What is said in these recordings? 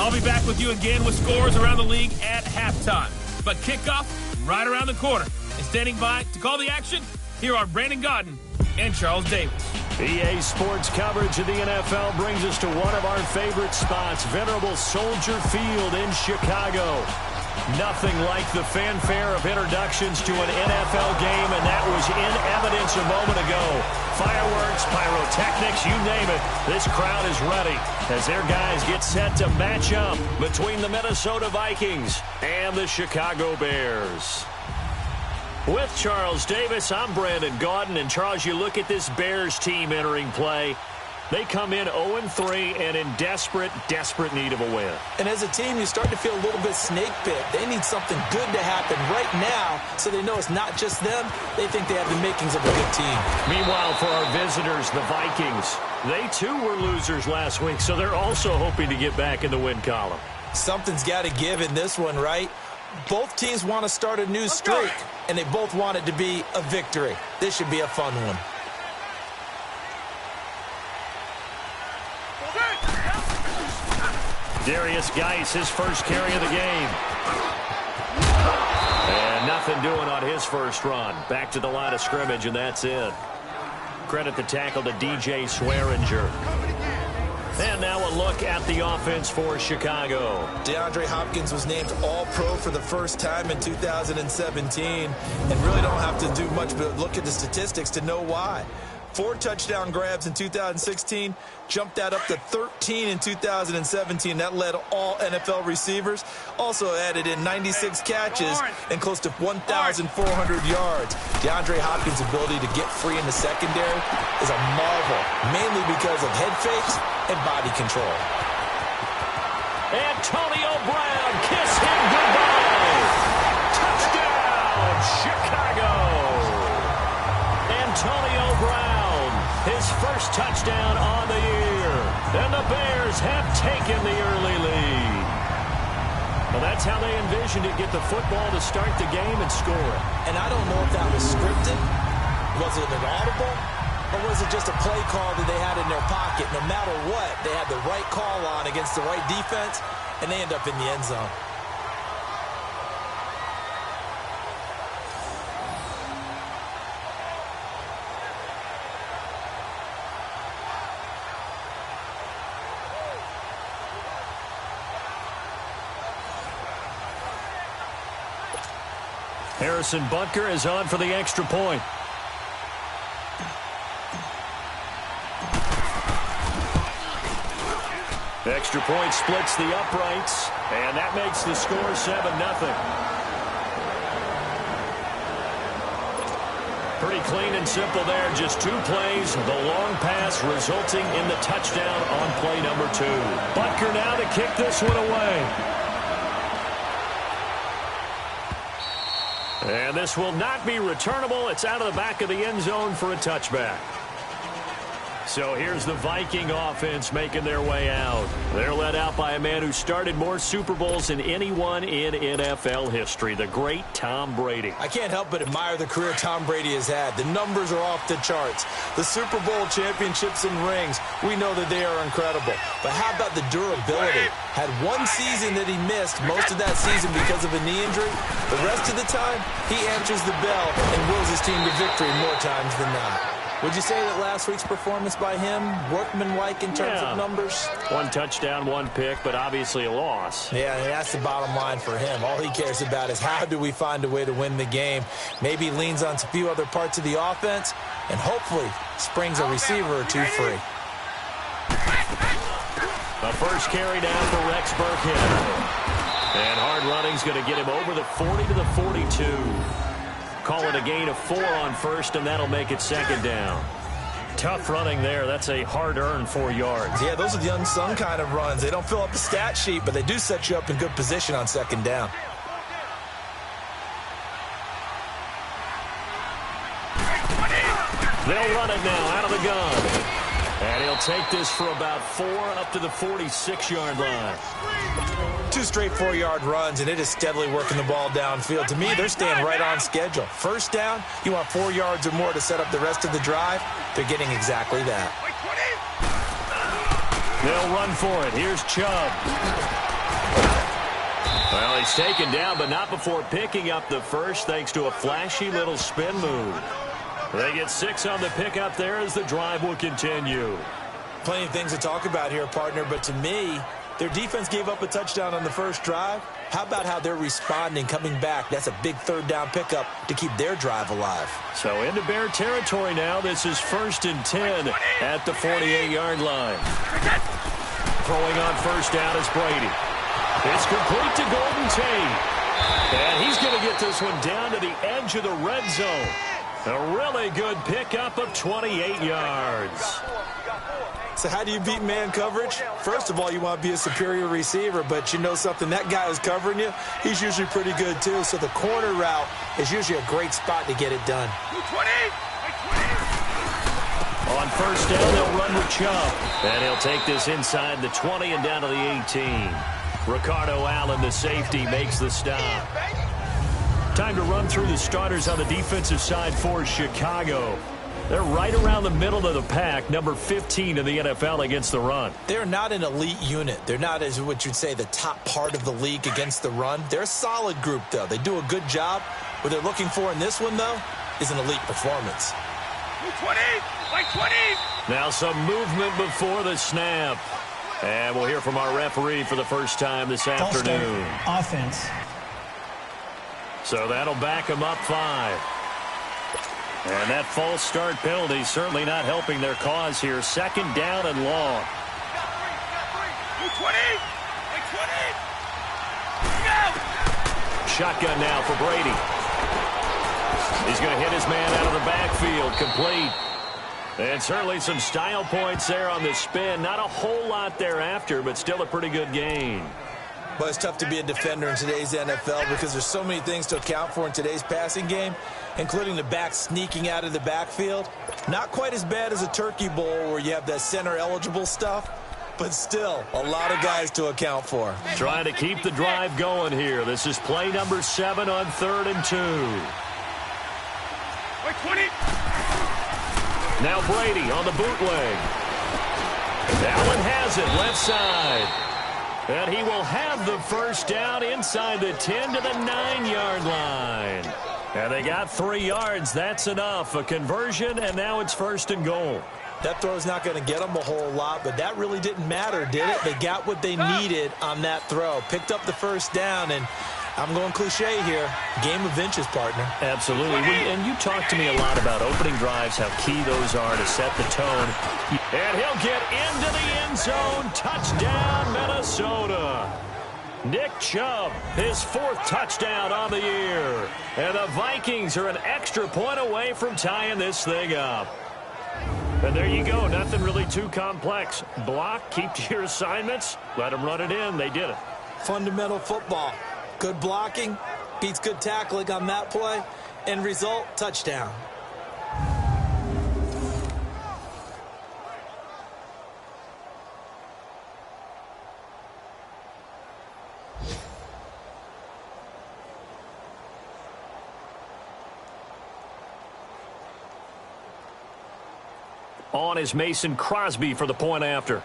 I'll be back with you again with scores around the league at halftime. But kickoff right around the corner. And standing by to call the action, here are Brandon Gaudin and Charles Davis. EA Sports coverage of the NFL brings us to one of our favorite spots, venerable Soldier Field in Chicago. Nothing like the fanfare of introductions to an NFL game, and that was in evidence a moment ago. Fireworks, pyrotechnics, you name it. This crowd is ready as their guys get set to match up between the Minnesota Vikings and the Chicago Bears. With Charles Davis, I'm Brandon Gaudin. And Charles, you look at this Bears team entering play. They come in 0-3 and in desperate need of a win. And as a team, you start to feel a little bit snake bit. They need something good to happen right now so they know it's not just them. They think they have the makings of a good team. Meanwhile, for our visitors, the Vikings, they too were losers last week, so they're also hoping to get back in the win column. Something's got to give in this one, right? Both teams want to start a new streak, and they both want it to be a victory. This should be a fun one. Darius Geis, his first carry of the game. And nothing doing on his first run. Back to the line of scrimmage, and that's it. Credit the tackle to DJ Swearinger. And now a look at the offense for Chicago. DeAndre Hopkins was named All-Pro for the first time in 2017, and really don't have to do much but look at the statistics to know why. 4 touchdown grabs in 2016, jumped that up to 13 in 2017. That led all NFL receivers. Also added in 96 catches and close to 1,400 yards. DeAndre Hopkins' ability to get free in the secondary is a marvel, mainly because of head fakes and body control. Antonio Brown, kiss him goodbye. Touchdown, Chicago. Antonio Brown, his first touchdown on the year. And the Bears have taken the early lead. Well, that's how they envisioned it, get the football to start the game and score it. And I don't know if that was scripted. Was it an audible? Or was it just a play call that they had in their pocket? No matter what, they had the right call on against the right defense, and they end up in the end zone. Harrison Butker is on for the extra point. Extra point splits the uprights, and that makes the score 7-0. Pretty clean and simple there, just 2 plays. The long pass resulting in the touchdown on play number 2. Butker now to kick this one away. And this will not be returnable. It's out of the back of the end zone for a touchback. So here's the Viking offense making their way out. They're led out by a man who started more Super Bowls than anyone in NFL history, the great Tom Brady. I can't help but admire the career Tom Brady has had. The numbers are off the charts. The Super Bowl championships and rings, we know that they are incredible. But how about the durability? Had one season that he missed, most of that season because of a knee injury. The rest of the time, he answers the bell and wills his team to victory more times than not. Would you say that last week's performance by him, workmanlike in terms of numbers? 1 touchdown, 1 pick, but obviously a loss. Yeah, and that's the bottom line for him. All he cares about is how do we find a way to win the game. Maybe he leans on a few other parts of the offense and hopefully springs a receiver or 2 free. The first carry down for Rex Burkhead. And hard running's going to get him over the 40 to the 42. Call it a gain of 4 on first, and that'll make it 2nd down. Tough running there. That's a hard-earned 4 yards. Yeah, those are the unsung kind of runs. They don't fill up the stat sheet, but they do set you up in good position on 2nd down. They'll run it now out of the gun. And he'll take this for about 4 up to the 46-yard line. 2 straight 4-yard runs, and it is steadily working the ball downfield. To me, they're staying right on schedule. First down, you want 4 yards or more to set up the rest of the drive. They're getting exactly that. They'll run for it. Here's Chubb. Well, he's taken down, but not before picking up the first, thanks to a flashy little spin move. They get 6 on the pickup there as the drive will continue. Plenty of things to talk about here, partner, but to me, their defense gave up a touchdown on the first drive. How about how they're responding, coming back? That's a big third down pickup to keep their drive alive. So into Bear territory now. This is 1st and 10 at the 48-yard line. Throwing on first down is Brady. It's complete to Golden Tate. And he's going to get this one down to the edge of the red zone. A really good pickup of 28 yards. So how do you beat man coverage? First of all, you want to be a superior receiver, but you know something, that guy is covering you. He's usually pretty good too. So the corner route is usually a great spot to get it done. On first down, they'll run with Chubb. And he'll take this inside the 20 and down to the 18. Ricardo Allen, the safety, makes the stop. Time to run through the starters on the defensive side for Chicago. They're right around the middle of the pack, number 15 in the NFL against the run. They're not an elite unit. They're not, as what you'd say, the top part of the league against the run. They're a solid group, though. They do a good job. What they're looking for in this one, though, is an elite performance. 20! Now some movement before the snap. And we'll hear from our referee for the first time this afternoon. Offense. So that'll back him up 5. And that false start penalty certainly not helping their cause here. 2nd down and long. 20! Shotgun now for Brady. He's going to hit his man out of the backfield. Complete. And certainly some style points there on the spin. Not a whole lot thereafter, but still a pretty good gain. Well, it's tough to be a defender in today's NFL because there's so many things to account for in today's passing game, including the back sneaking out of the backfield. Not quite as bad as a turkey bowl where you have that center-eligible stuff, but still a lot of guys to account for. Trying to keep the drive going here. This is play number 7 on 3rd and 2. 20! Now Brady on the bootleg. Allen has it left side. And he will have the first down inside the 10 to the 9-yard line. And they got 3 yards. That's enough. A conversion, and now it's 1st and goal. That throw's not going to get them a whole lot, but that really didn't matter, did it? They got what they needed on that throw. Picked up the first down, and I'm going cliche here. Game of inches, partner. Absolutely. And you talk to me a lot about opening drives, how key those are to set the tone. And he'll get into the end zone. Touchdown, Minnesota. Nick Chubb, his 4th touchdown on the year. And the Vikings are an extra point away from tying this thing up. And there you go. Nothing really too complex. Block, keep to your assignments, let them run it in. They did it. Fundamental football. Good blocking, beats good tackling on that play. End result, touchdown. On is Mason Crosby for the point after.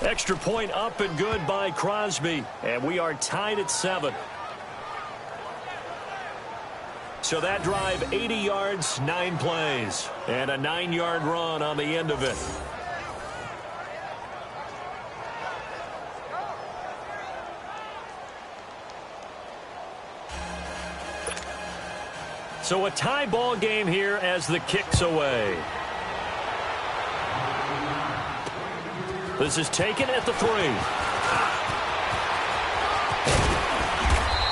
Extra point up and good by Crosby. And we are tied at 7. So that drive, 80 yards, 9 plays. And a 9-yard run on the end of it. So a tie ball game here as the kick's away. This is taken at the 3.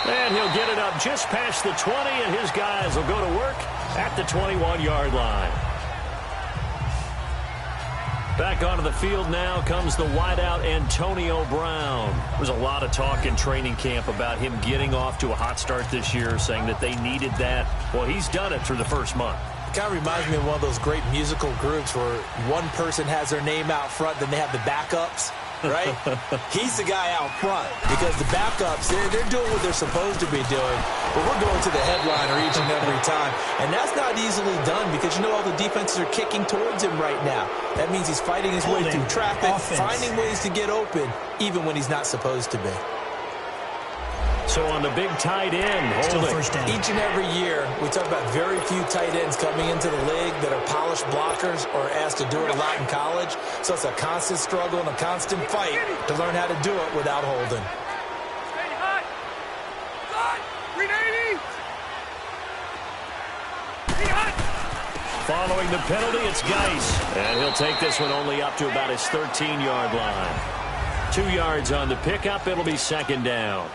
And he'll get it up just past the 20, and his guys will go to work at the 21-yard line. Back onto the field now comes the wideout Antonio Brown. There's a lot of talk in training camp about him getting off to a hot start this year, saying that they needed that. Well, he's done it through the first month. It kind of reminds me of one of those great musical groups where one person has their name out front, then they have the backups. right? He's the guy out front because the backups, they're doing what they're supposed to be doing, but we're going to the headliner each and every time, and that's not easily done because all the defenses are kicking towards him right now. That means he's fighting his way through traffic, finding ways to get open, even when he's not supposed to be. So on the big tight end, holding. Each and every year, we talk about very few tight ends coming into the league that are polished blockers or asked to do it a lot in college. So it's a constant struggle and a constant fight to learn how to do it without holding. Stay hot. Hot. 380. Stay hot. Following the penalty, it's Geis. And he'll take this one only up to about his 13-yard line. 2 yards on the pickup. It'll be second down.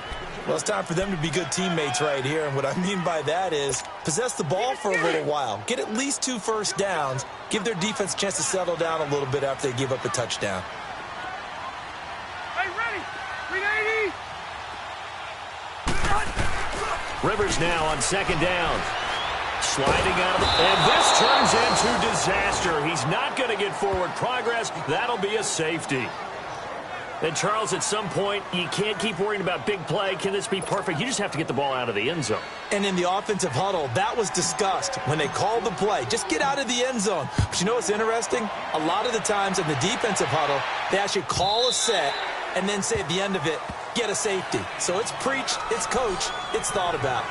Well, it's time for them to be good teammates right here. And what I mean by that is possess the ball for a little while. Get at least 2 first downs. Give their defense a chance to settle down a little bit after they give up a touchdown. Hey, ready. 380. Rivers now on second down. Sliding out of the... And this turns into disaster. He's not going to get forward progress. That'll be a safety. And, Charles, at some point, you can't keep worrying about big play. Can this be perfect? You just have to get the ball out of the end zone. And in the offensive huddle, that was discussed when they called the play. Just get out of the end zone. But you know what's interesting? A lot of the times in the defensive huddle, they actually call a set and then say at the end of it, get a safety. So it's preached, it's coached, it's thought about.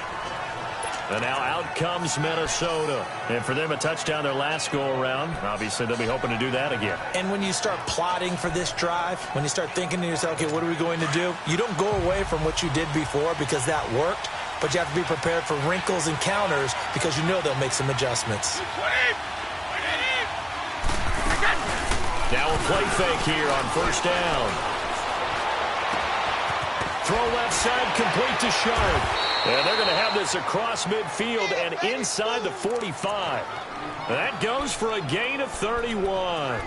And now out comes Minnesota. And for them, a touchdown their last go-around. Obviously, they'll be hoping to do that again. And when you start plotting for this drive, when you start thinking to yourself, okay, what are we going to do? You don't go away from what you did before because that worked, but you have to be prepared for wrinkles and counters because you know they'll make some adjustments. Now a play fake here on first down. Throw left side, complete to Sharp. And they're going to have this across midfield and inside the 45. That goes for a gain of 31.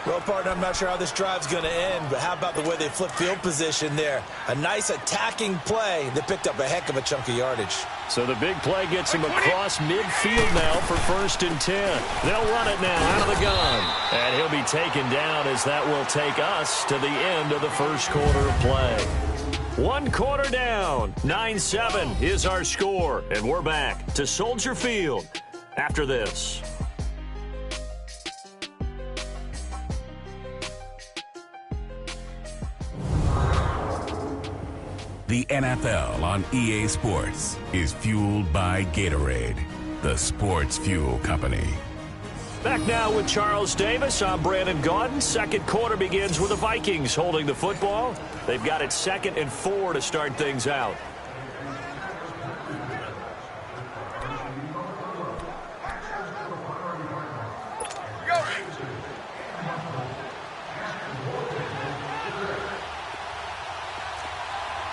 Well, partner, I'm not sure how this drive's going to end, but how about the way they flip field position there? A nice attacking play that picked up a heck of a chunk of yardage. So the big play gets him across midfield now for 1st and 10. They'll run it now out of the gun. And he'll be taken down as that will take us to the end of the first quarter of play. 1 quarter down, 9-7 is our score, and we're back to Soldier Field after this. The NFL on EA Sports is fueled by Gatorade, the sports fuel company. Back now with Charles Davis. I'm Brandon Gaudin. Second quarter begins with the Vikings holding the football. They've got it 2nd and 4 to start things out. Go.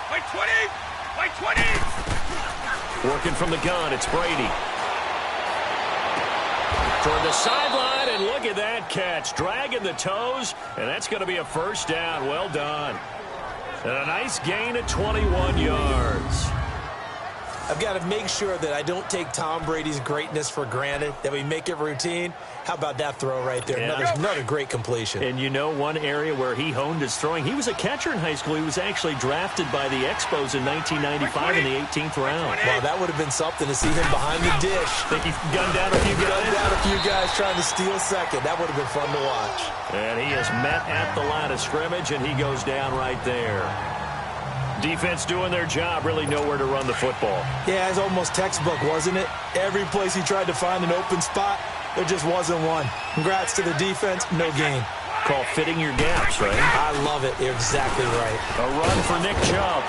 By 20. By 20. Working from the gun, it's Brady. Toward the sideline, and look at that catch. Dragging the toes, and that's going to be a first down. Well done. And a nice gain of 21 yards. I've got to make sure that I don't take Tom Brady's greatness for granted, that we make it routine. How about that throw right there? Yeah. Another great completion. And you know one area where he honed his throwing, he was a catcher in high school. He was actually drafted by the Expos in 1995 in the 18th round. Wow, that would have been something to see him behind the dish. Think he gunned down a few guys? Gunned down a few guys trying to steal second. That would have been fun to watch. And he is met at the line of scrimmage, and he goes down right there. Defense doing their job, really nowhere to run the football. Yeah, it's almost textbook, wasn't it? Every place he tried to find an open spot, there just wasn't one. Congrats to the defense, no gain. Call fitting your gaps, right? I love it. You're exactly right. A run for Nick Chubb.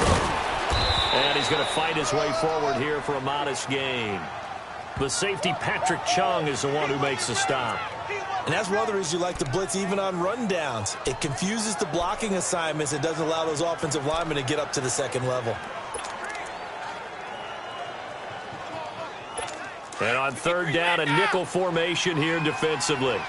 And he's going to fight his way forward here for a modest gain. The safety, Patrick Chung, is the one who makes the stop. And that's one of the reasons you like to blitz even on rundowns. It confuses the blocking assignments. It doesn't allow those offensive linemen to get up to the second level. And on third down, a nickel formation here defensively.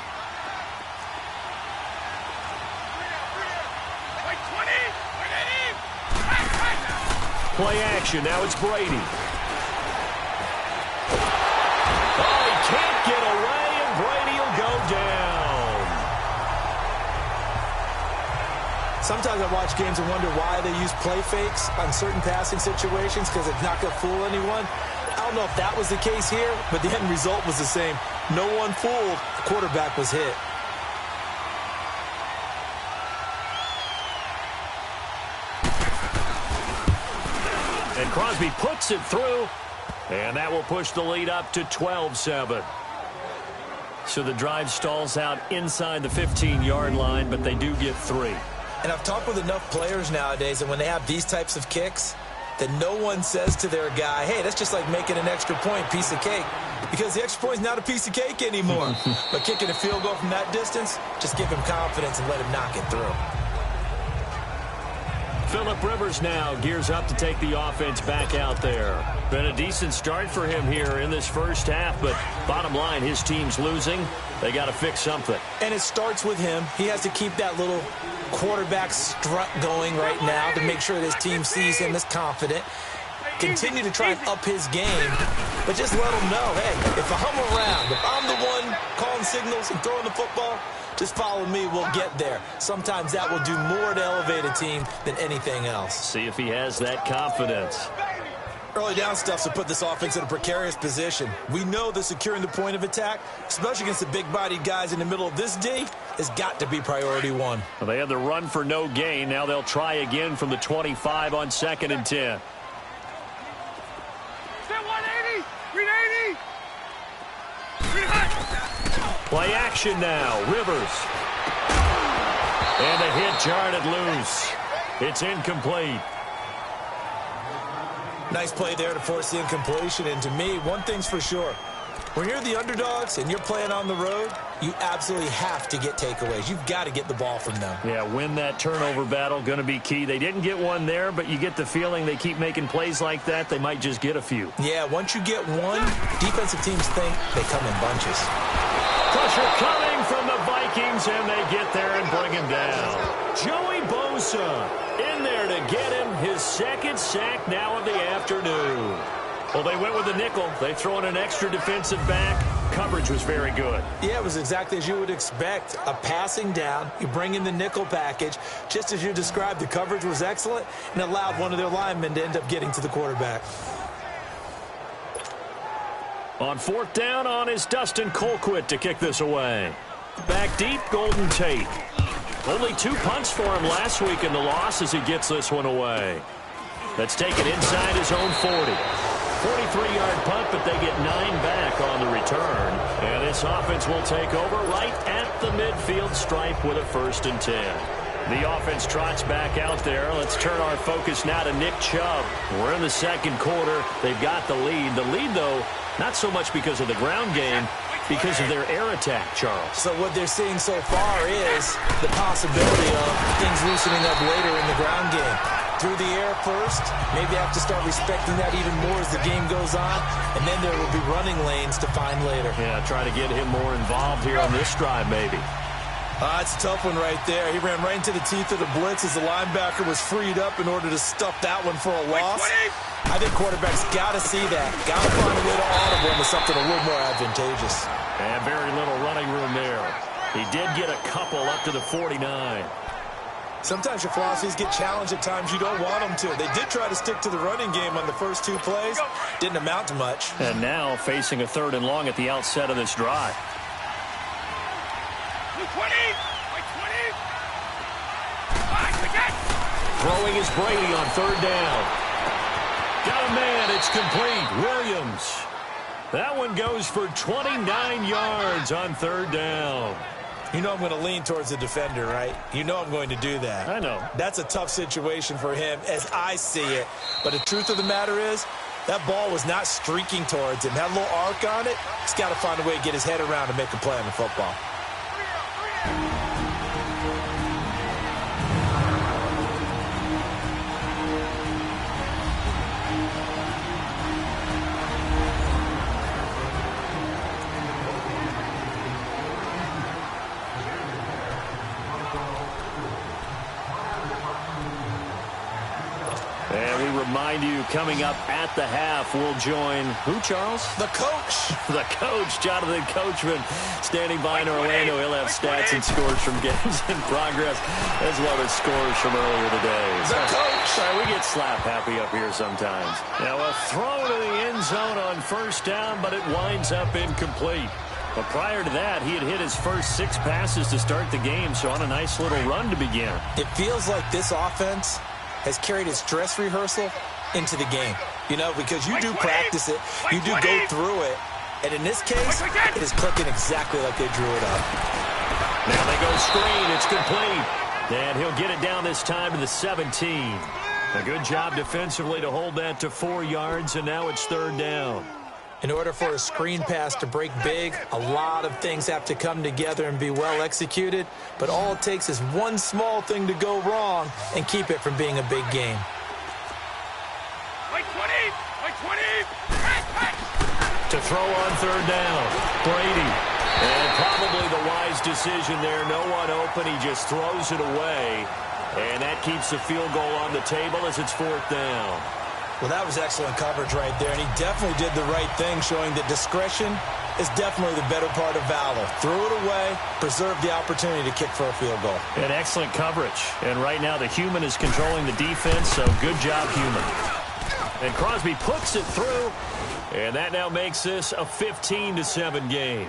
Play action. Now it's Brady. Oh, he can't get away, and Brady will go down. Sometimes I watch games and wonder why they use play fakes on certain passing situations because it's not going to fool anyone. I don't know if that was the case here, but the end result was the same. No one fooled. The quarterback was hit. And Crosby puts it through, and that will push the lead up to 12-7. So the drive stalls out inside the 15-yard line, but they do get 3. And I've talked with enough players nowadays, and when they have these types of kicks, that no one says to their guy, hey, that's just like making an extra point, piece of cake. Because the extra point is not a piece of cake anymore. But kicking a field goal from that distance, just give him confidence and let him knock it through. Phillip Rivers now gears up to take the offense back out there. Been a decent start for him here in this first half, but bottom line, his team's losing. They got to fix something. And it starts with him. He has to keep that little quarterback strut going right now to make sure that his team sees him as confident. Continue to try and up his game, but just let him know, hey, if I'm around, if I'm the one calling signals and throwing the football, just follow me, we'll get there. Sometimes that will do more to elevate a team than anything else. See if he has that confidence. Early down stuff to put this offense in a precarious position. We know that securing the point of attack, especially against the big-bodied guys in the middle of this D, has got to be priority one. Well, they had the run for no gain. Now they'll try again from the 25 on 2nd and 10. Set 180! 380! 300! Play action now. Rivers. And a hit jarred it loose. It's incomplete. Nice play there to force the incompletion. And to me, one thing's for sure. When you're the underdogs and you're playing on the road, you absolutely have to get takeaways. You've got to get the ball from them. Yeah, win that turnover battle, going to be key. They didn't get one there, but you get the feeling they keep making plays like that, they might just get a few. Yeah, once you get one, defensive teams think they come in bunches. Pressure coming from the Vikings, and they get there and bring him down. Joey Bosa in there to get him his second sack now of the afternoon. Well, they went with the nickel. They throw in an extra defensive back. Coverage was very good. Yeah, it was exactly as you would expect. A passing down. You bring in the nickel package. Just as you described, the coverage was excellent and allowed one of their linemen to end up getting to the quarterback. On 4th down on is Dustin Colquitt to kick this away. Back deep, Golden Tate. Only 2 punts for him last week in the loss as he gets this one away. That's taken inside his own 40. 43-yard punt, but they get 9 back on the return. And this offense will take over right at the midfield stripe with a 1st and 10. The offense trots back out there. Let's turn our focus now to Nick Chubb. We're in the 2nd quarter. They've got the lead. The lead, though, not so much because of the ground game, because of their air attack, Charles. So what they're seeing so far is the possibility of things loosening up later in the ground game. Through the air first, maybe have to start respecting that even more as the game goes on, and then there will be running lanes to find later. Yeah, try to get him more involved here on this drive, maybe. It's a tough one right there. He ran right into the teeth of the blitz as the linebacker was freed up in order to stuff that one for a loss. I think quarterbacks got to see that. Got to find a way to audible into something a little more advantageous. And very little running room there. He did get a couple up to the 49. Sometimes your philosophies get challenged at times you don't want them to. They did try to stick to the running game on the first 2 plays. Didn't amount to much. And now facing a 3rd and long at the outset of this drive. 20! 20! Throwing is Brady on 3rd down. Got a man. It's complete. Williams. That one goes for 29 yards on 3rd down. You know I'm going to lean towards the defender, right? You know I'm going to do that. I know. That's a tough situation for him as I see it. But the truth of the matter is, that ball was not streaking towards him. Had a little arc on it. He's got to find a way to get his head around and make a play on the football. And we remind you, coming up at the half, we'll join who, Charles? The coach. The coach, Jonathan Coachman, standing by in Orlando. He'll have stats and scores from games in progress, as well as scores from earlier today. The coach. Sorry, we get slap happy up here sometimes. Now a throw to the end zone on first down, but it winds up incomplete. But prior to that, he had hit his first 6 passes to start the game, so on a nice little run to begin. It feels like this offense has carried its dress rehearsal into the game. You know, because you do practice it, you do go through it, and in this case, it is clicking exactly like they drew it up. Now they go screen, it's complete. And he'll get it down this time to the 17. A good job defensively to hold that to 4 yards, and now it's 3rd down. In order for a screen pass to break big, a lot of things have to come together and be well executed, but all it takes is one small thing to go wrong and keep it from being a big game. Like 20! Like 20! To throw on 3rd down, Brady. And probably the wise decision there. No one open. He just throws it away. And that keeps the field goal on the table as it's 4th down. Well, that was excellent coverage right there, and he definitely did the right thing, showing that discretion is definitely the better part of valor. Threw it away, preserved the opportunity to kick for a field goal. And excellent coverage. And right now the human is controlling the defense, so good job, human. And Crosby puts it through, and that now makes this a 15-7 game.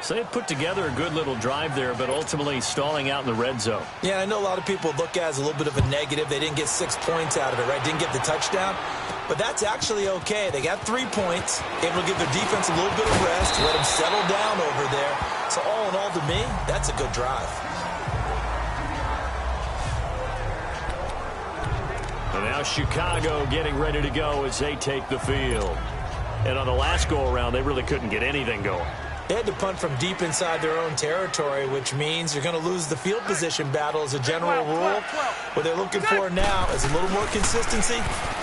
So they put together a good little drive there, but ultimately stalling out in the red zone. Yeah, I know a lot of people look at it as a little bit of a negative. They didn't get 6 points out of it, right? Didn't get the touchdown. But that's actually okay. They got 3 points, able to give their defense a little bit of rest, let them settle down over there. So all in all, to me, that's a good drive. And now Chicago getting ready to go as they take the field. And on the last go-around, they really couldn't get anything going. They had to punt from deep inside their own territory, which means you're going to lose the field position battle as a general rule. What they're looking for now is a little more consistency,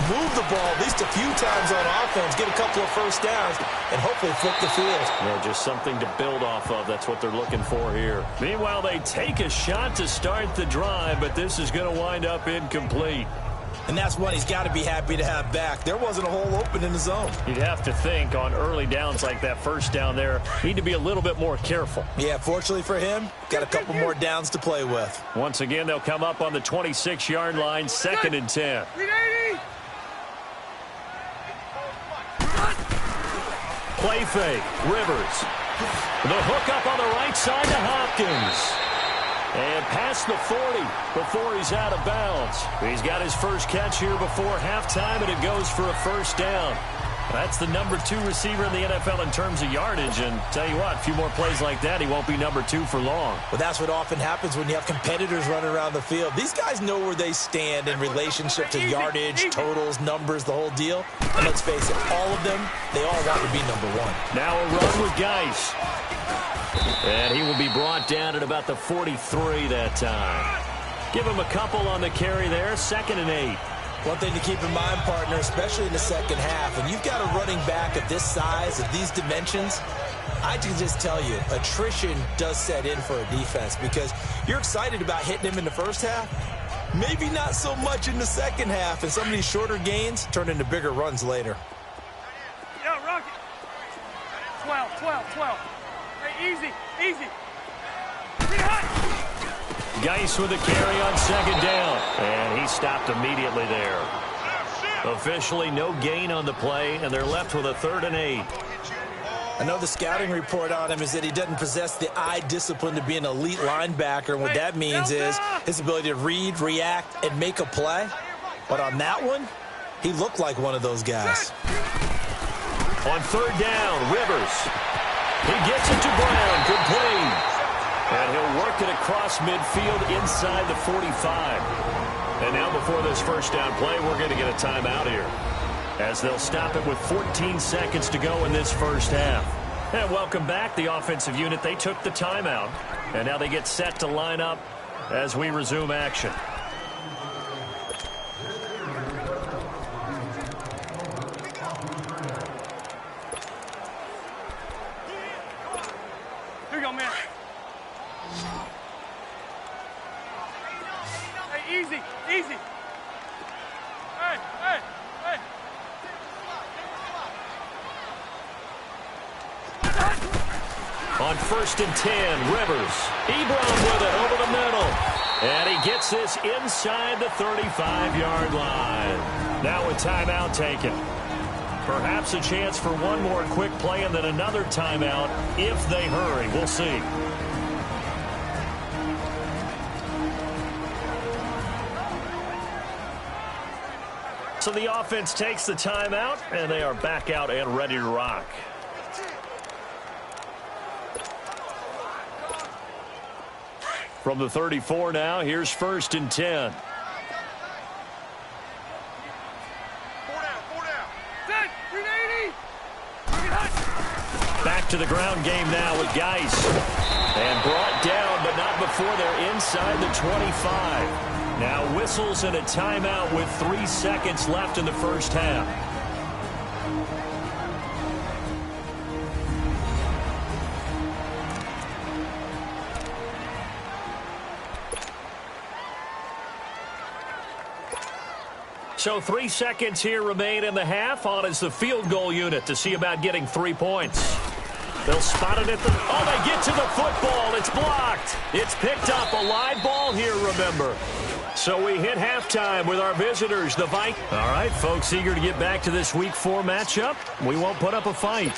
move the ball at least a few times on offense, get a couple of first downs, and hopefully flip the field. Yeah, just something to build off of. That's what they're looking for here. Meanwhile, they take a shot to start the drive, but this is going to wind up incomplete. And that's one he's got to be happy to have back. There wasn't a hole open in the zone. You'd have to think on early downs like that first down there, need to be a little bit more careful. Yeah, fortunately for him, got a couple more downs to play with. Once again, they'll come up on the 26-yard line, 2nd and 10. Play fake, Rivers. The hook up on the right side to Hopkins. And past the 40 before he's out of bounds. He's got his first catch here before halftime, and it goes for a first down. That's the number 2 receiver in the NFL in terms of yardage. And tell you what, a few more plays like that, he won't be number 2 for long. Well, that's what often happens when you have competitors running around the field. These guys know where they stand in relationship to yardage, totals, numbers, the whole deal. And let's face it, all of them, they all want to be number 1. Now a run with Geis. And he will be brought down at about the 43 that time. Give him a couple on the carry there, 2nd and 8. One thing to keep in mind, partner, especially in the second half, and you've got a running back of this size, of these dimensions, I can just tell you, attrition does set in for a defense because you're excited about hitting him in the first half, maybe not so much in the second half, and some of these shorter gains turn into bigger runs later. Yo, Rocky. 12. Hey, easy. Pretty hot. Geis with a carry on 2nd down. And he stopped immediately there. Officially no gain on the play, and they're left with a 3rd and 8. I know the scouting report on him is that he doesn't possess the eye discipline to be an elite linebacker, and what that means is his ability to read, react, and make a play. But on that one, he looked like one of those guys. On 3rd down, Rivers. He gets it to Brown, complete. And he'll work it across midfield inside the 45. And now before this first down play, we're going to get a timeout here, as they'll stop it with 14 seconds to go in this first half. And welcome back, the offensive unit. They took the timeout, and now they get set to line up as we resume action. Here you go, man. Hey, easy. Hey. On 1st and 10, Rivers. Ebron with it over the middle. And he gets this inside the 35-yard line. Now a timeout taken. Perhaps a chance for one more quick play and then another timeout if they hurry. We'll see. So the offense takes the timeout, and they are back out and ready to rock. From the 34 now, here's 1st and 10. Back to the ground game now with Geis. And brought down, but not before they're inside the 25. Now whistles and a timeout with 3 seconds left in the first half. So 3 seconds here remain in the half. On is the field goal unit to see about getting 3 points. They'll spot it at the... Oh, they get to the football. It's blocked. It's picked up. A live ball here, remember. So we hit halftime with our visitors, the Vikings. All right, folks, eager to get back to this Week 4 matchup. We won't put up a fight.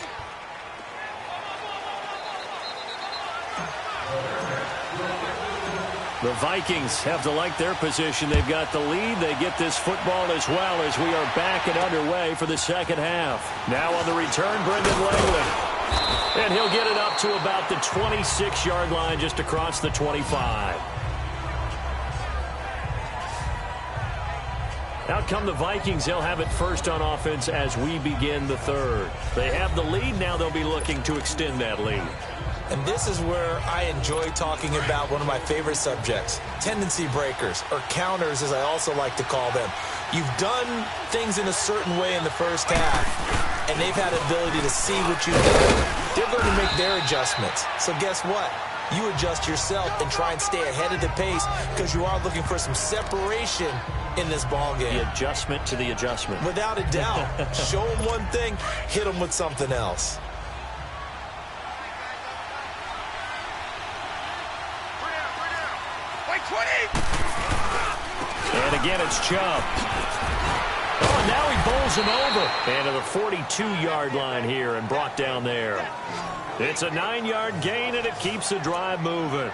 The Vikings have to like their position. They've got the lead. They get this football as well as we are back and underway for the second half. Now on the return, Brendan Leyland. And he'll get it up to about the 26-yard line just across the 25. Out come the Vikings. They'll have it first on offense as we begin the third. They have the lead. Now they'll be looking to extend that lead. And this is where I enjoy talking about one of my favorite subjects, tendency breakers, or counters as I also like to call them. You've done things in a certain way in the first half, and they've had the ability to see what you've done. They're going to make their adjustments. So guess what? You adjust yourself and try and stay ahead of the pace because you are looking for some separation in this ball game. The adjustment to the adjustment. Without a doubt. Show them one thing, hit them with something else. And again, it's Chubb. Oh, now he bowls him over. And to the 42-yard line here and brought down there. It's a 9-yard gain, and it keeps the drive moving.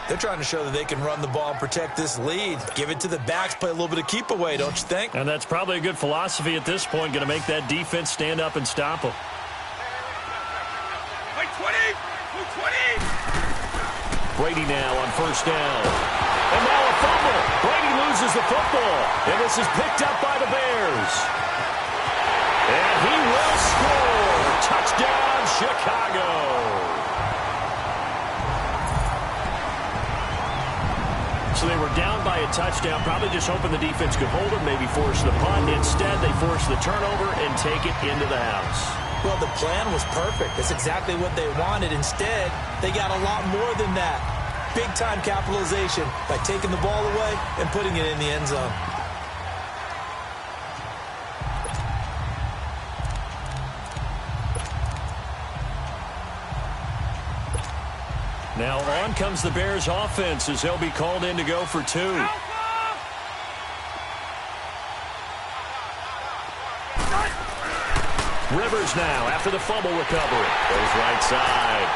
They're trying to show that they can run the ball and protect this lead. Give it to the backs, play a little bit of keep away, don't you think? And that's probably a good philosophy at this point, going to make that defense stand up and stop them. Like 20! 20! Brady now on first down. And now a fumble. Brady loses the football. And this is picked up by the Bears. And he will score. Touchdown, Chicago. So they were down by a touchdown, probably just hoping the defense could hold it, maybe force the punt. Instead, they force the turnover and take it into the house. Well, the plan was perfect. That's exactly what they wanted. Instead, they got a lot more than that. Big-time capitalization by taking the ball away and putting it in the end zone. Now on comes the Bears offense as they'll be called in to go for 2. Rivers now after the fumble recovery. Goes right side.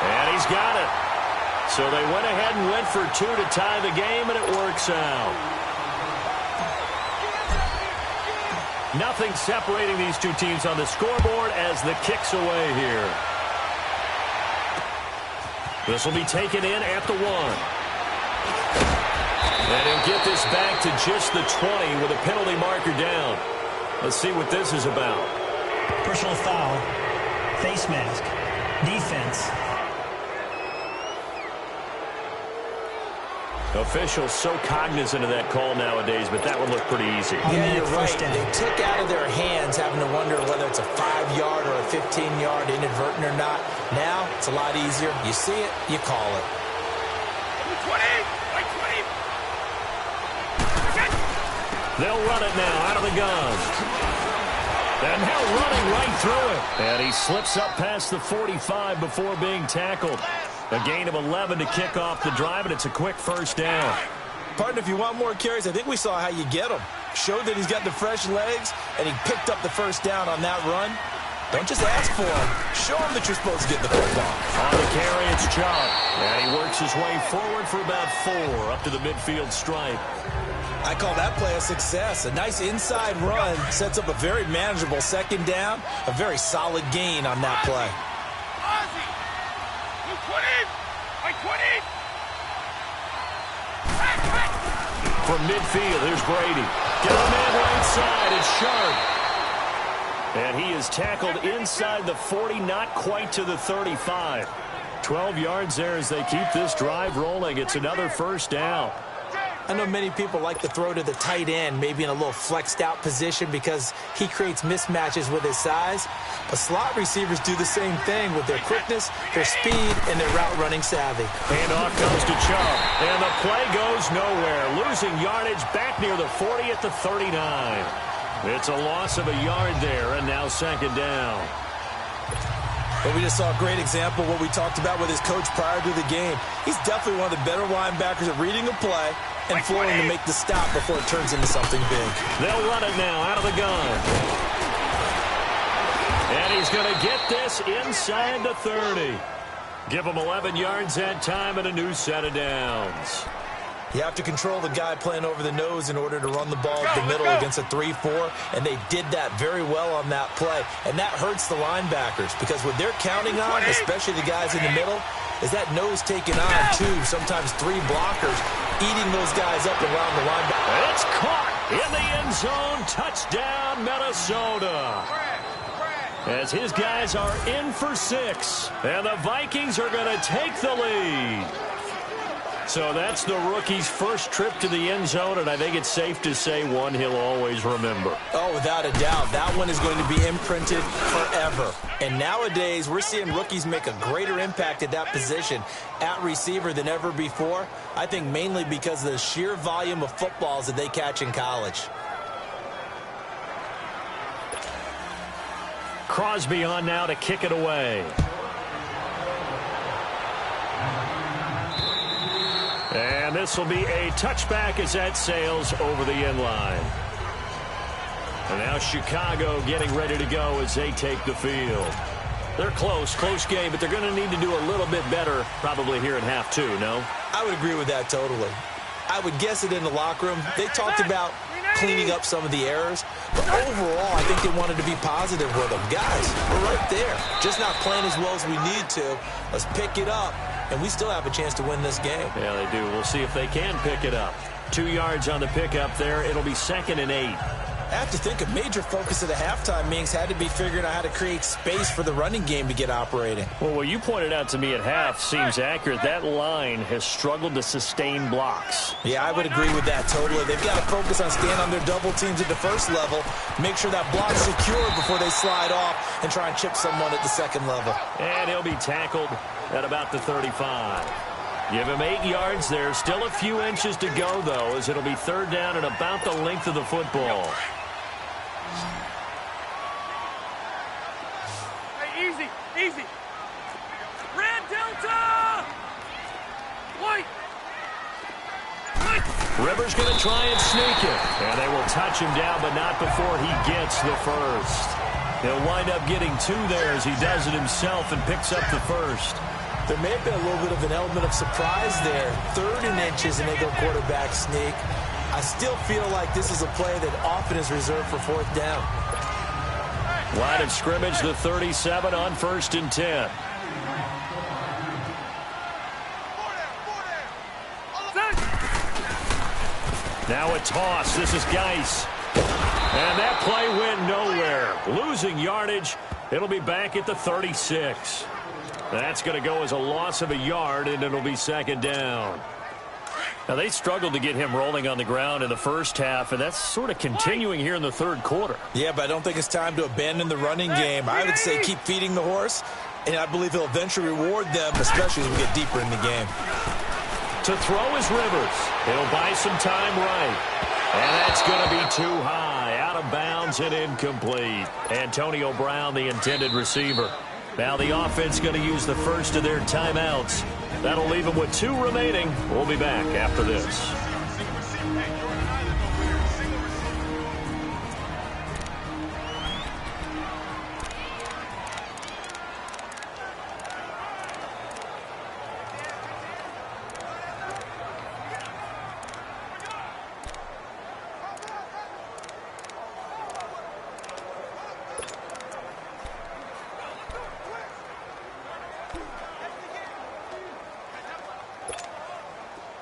And he's got it. So they went ahead and went for 2 to tie the game, and it works out. Nothing separating these two teams on the scoreboard as the kick's away here. This will be taken in at the 1. And he'll get this back to just the 20 with a penalty marker down. Let's see what this is about. Personal foul, face mask, defense. Officials so cognizant of that call nowadays, but that one looked pretty easy. Yeah, you're right. They took out of their hands having to wonder whether it's a 5-yard or a 15-yard inadvertent or not. Now, it's a lot easier. You see it, you call it. 20! Like 20! They'll run it now out of the gun. And now running right through it. And he slips up past the 45 before being tackled. A gain of 11 to kick off the drive, and it's a quick first down. Partner, if you want more carries, I think we saw how you get them. Showed that he's got the fresh legs, and he picked up the first down on that run. Don't just ask for him. Show him that you're supposed to get the football. On the carry, it's Chubb. And he works his way forward for about 4 up to the midfield stripe. I call that play a success. A nice inside run sets up a very manageable second down. A very solid gain on that play. Ozzy! You 20! I 20! From midfield, here's Brady. Get a man right side. It's Sharp. And he is tackled inside the 40, not quite to the 35. 12 yards there as they keep this drive rolling. It's another first down. I know many people like to throw to the tight end, maybe in a little flexed out position because he creates mismatches with his size. But slot receivers do the same thing with their quickness, their speed, and their route running savvy. Handoff comes to Chubb. And the play goes nowhere. Losing yardage back near the 40 at the 39. It's a loss of a yard there, and now second down. But we just saw a great example of what we talked about with his coach prior to the game. He's definitely one of the better linebackers at reading a play and flowing to make the stop before it turns into something big. They'll run it now out of the gun. And he's going to get this inside the 30. Give him 11 yards that time and a new set of downs. You have to control the guy playing over the nose in order to run the ball up the middle against a 3-4, and they did that very well on that play. And that hurts the linebackers because what they're counting on, especially the guys in the middle, is that nose taking on 2, sometimes 3 blockers, eating those guys up around the linebacker. It's caught in the end zone. Touchdown, Minnesota. As his guys are in for 6, and the Vikings are going to take the lead. So that's the rookie's first trip to the end zone, and I think it's safe to say one he'll always remember. Oh, without a doubt. That one is going to be imprinted forever. And nowadays, we're seeing rookies make a greater impact at that position at receiver than ever before. I think mainly because of the sheer volume of footballs that they catch in college. Crosby on now to kick it away. And this will be a touchback as that sails over the end line. And now Chicago getting ready to go as they take the field. They're close game, but they're going to need to do a little bit better probably here in half 2, no? I would agree with that totally. I would guess it in the locker room. They talked about cleaning up some of the errors, but overall, I think they wanted to be positive with them. Guys, we're right there. Just not playing as well as we need to. Let's pick it up, and we still have a chance to win this game. Yeah, they do. We'll see if they can pick it up. 2 yards on the pickup there. It'll be 2nd and 8. I have to think a major focus of the halftime meetings had to be figuring out how to create space for the running game to get operating. Well, what you pointed out to me at half seems accurate. That line has struggled to sustain blocks. Yeah, I would agree with that totally. They've got to focus on staying on their double teams at the first level, make sure that block's secure before they slide off and try and chip someone at the second level. And he'll be tackled at about the 35. Give him 8 yards there. Still a few inches to go, though, as it'll be 3rd down and about the length of the football. Easy, easy. Red Delta! White! Rivers going to try and sneak it. And they will touch him down, but not before he gets the first. He'll wind up getting 2 there as he does it himself and picks up the first. There may have been a little bit of an element of surprise there. 3rd and inches, and they go quarterback sneak. I still feel like this is a play that often is reserved for 4th down. Line of scrimmage, the 37 on 1st and 10. Now a toss. This is Geis. And that play went nowhere. Losing yardage. It'll be back at the 36. That's going to go as a loss of a yard, and it'll be 2nd down. Now, they struggled to get him rolling on the ground in the first half, and that's sort of continuing here in the 3rd quarter. Yeah, but I don't think it's time to abandon the running game. I would say keep feeding the horse, and I believe he'll eventually reward them, especially as we get deeper in the game. To throw is Rivers. He'll buy some time right. And that's going to be too high. out of bounds and incomplete. Antonio Brown, the intended receiver. Now the offense going to use the first of their timeouts. That'll leave them with 2 remaining. We'll be back after this.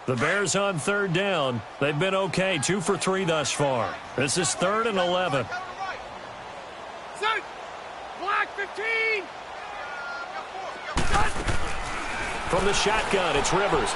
The Bears on 3rd down. They've been okay, 2 for 3 thus far. This is 3rd and 11. Set. Black 15. From the shotgun, it's Rivers.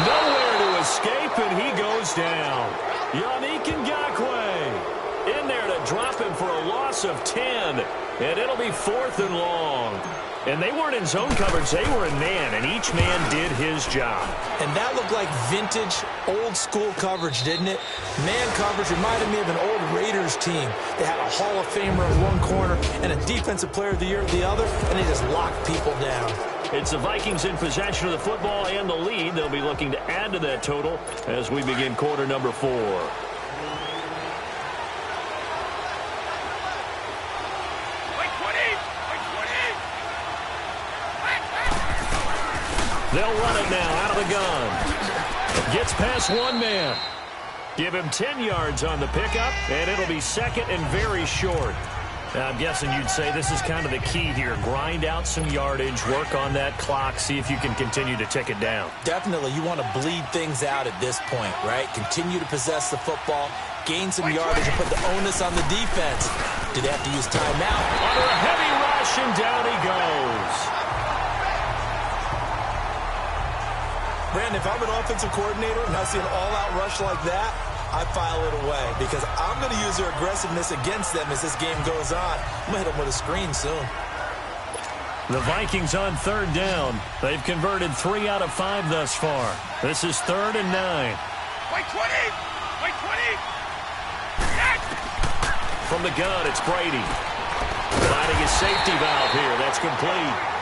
Nowhere to escape, and he goes down. Yannick Ngakoue in there to drop him for a loss of 10. And it'll be 4th and long. And they weren't in zone coverage. They were in man, and each man did his job. And that looked like vintage, old-school coverage, didn't it? Man coverage reminded me of an old Raiders team. They had a Hall of Famer in one corner and a Defensive Player of the Year at the other, and they just locked people down. It's the Vikings in possession of the football and the lead. They'll be looking to add to that total as we begin quarter number 4. They'll run it now out of the gun. Gets past one man. Give him 10 yards on the pickup, and it'll be 2nd and very short. Now, I'm guessing you'd say this is kind of the key here. Grind out some yardage, work on that clock, see if you can continue to tick it down. Definitely, you want to bleed things out at this point, right? Continue to possess the football, gain some yardage, and put the onus on the defense. Do they have to use timeout? Under a heavy rush, and down he goes. Brandon, if I'm an offensive coordinator and I see an all-out rush like that, I file it away because I'm going to use their aggressiveness against them as this game goes on. I'm going to hit them with a screen soon. The Vikings on 3rd down. They've converted 3 out of 5 thus far. This is 3rd and 9. White 20! White 20! Yes! From the gun, it's Brady. Finding his safety valve here. That's complete.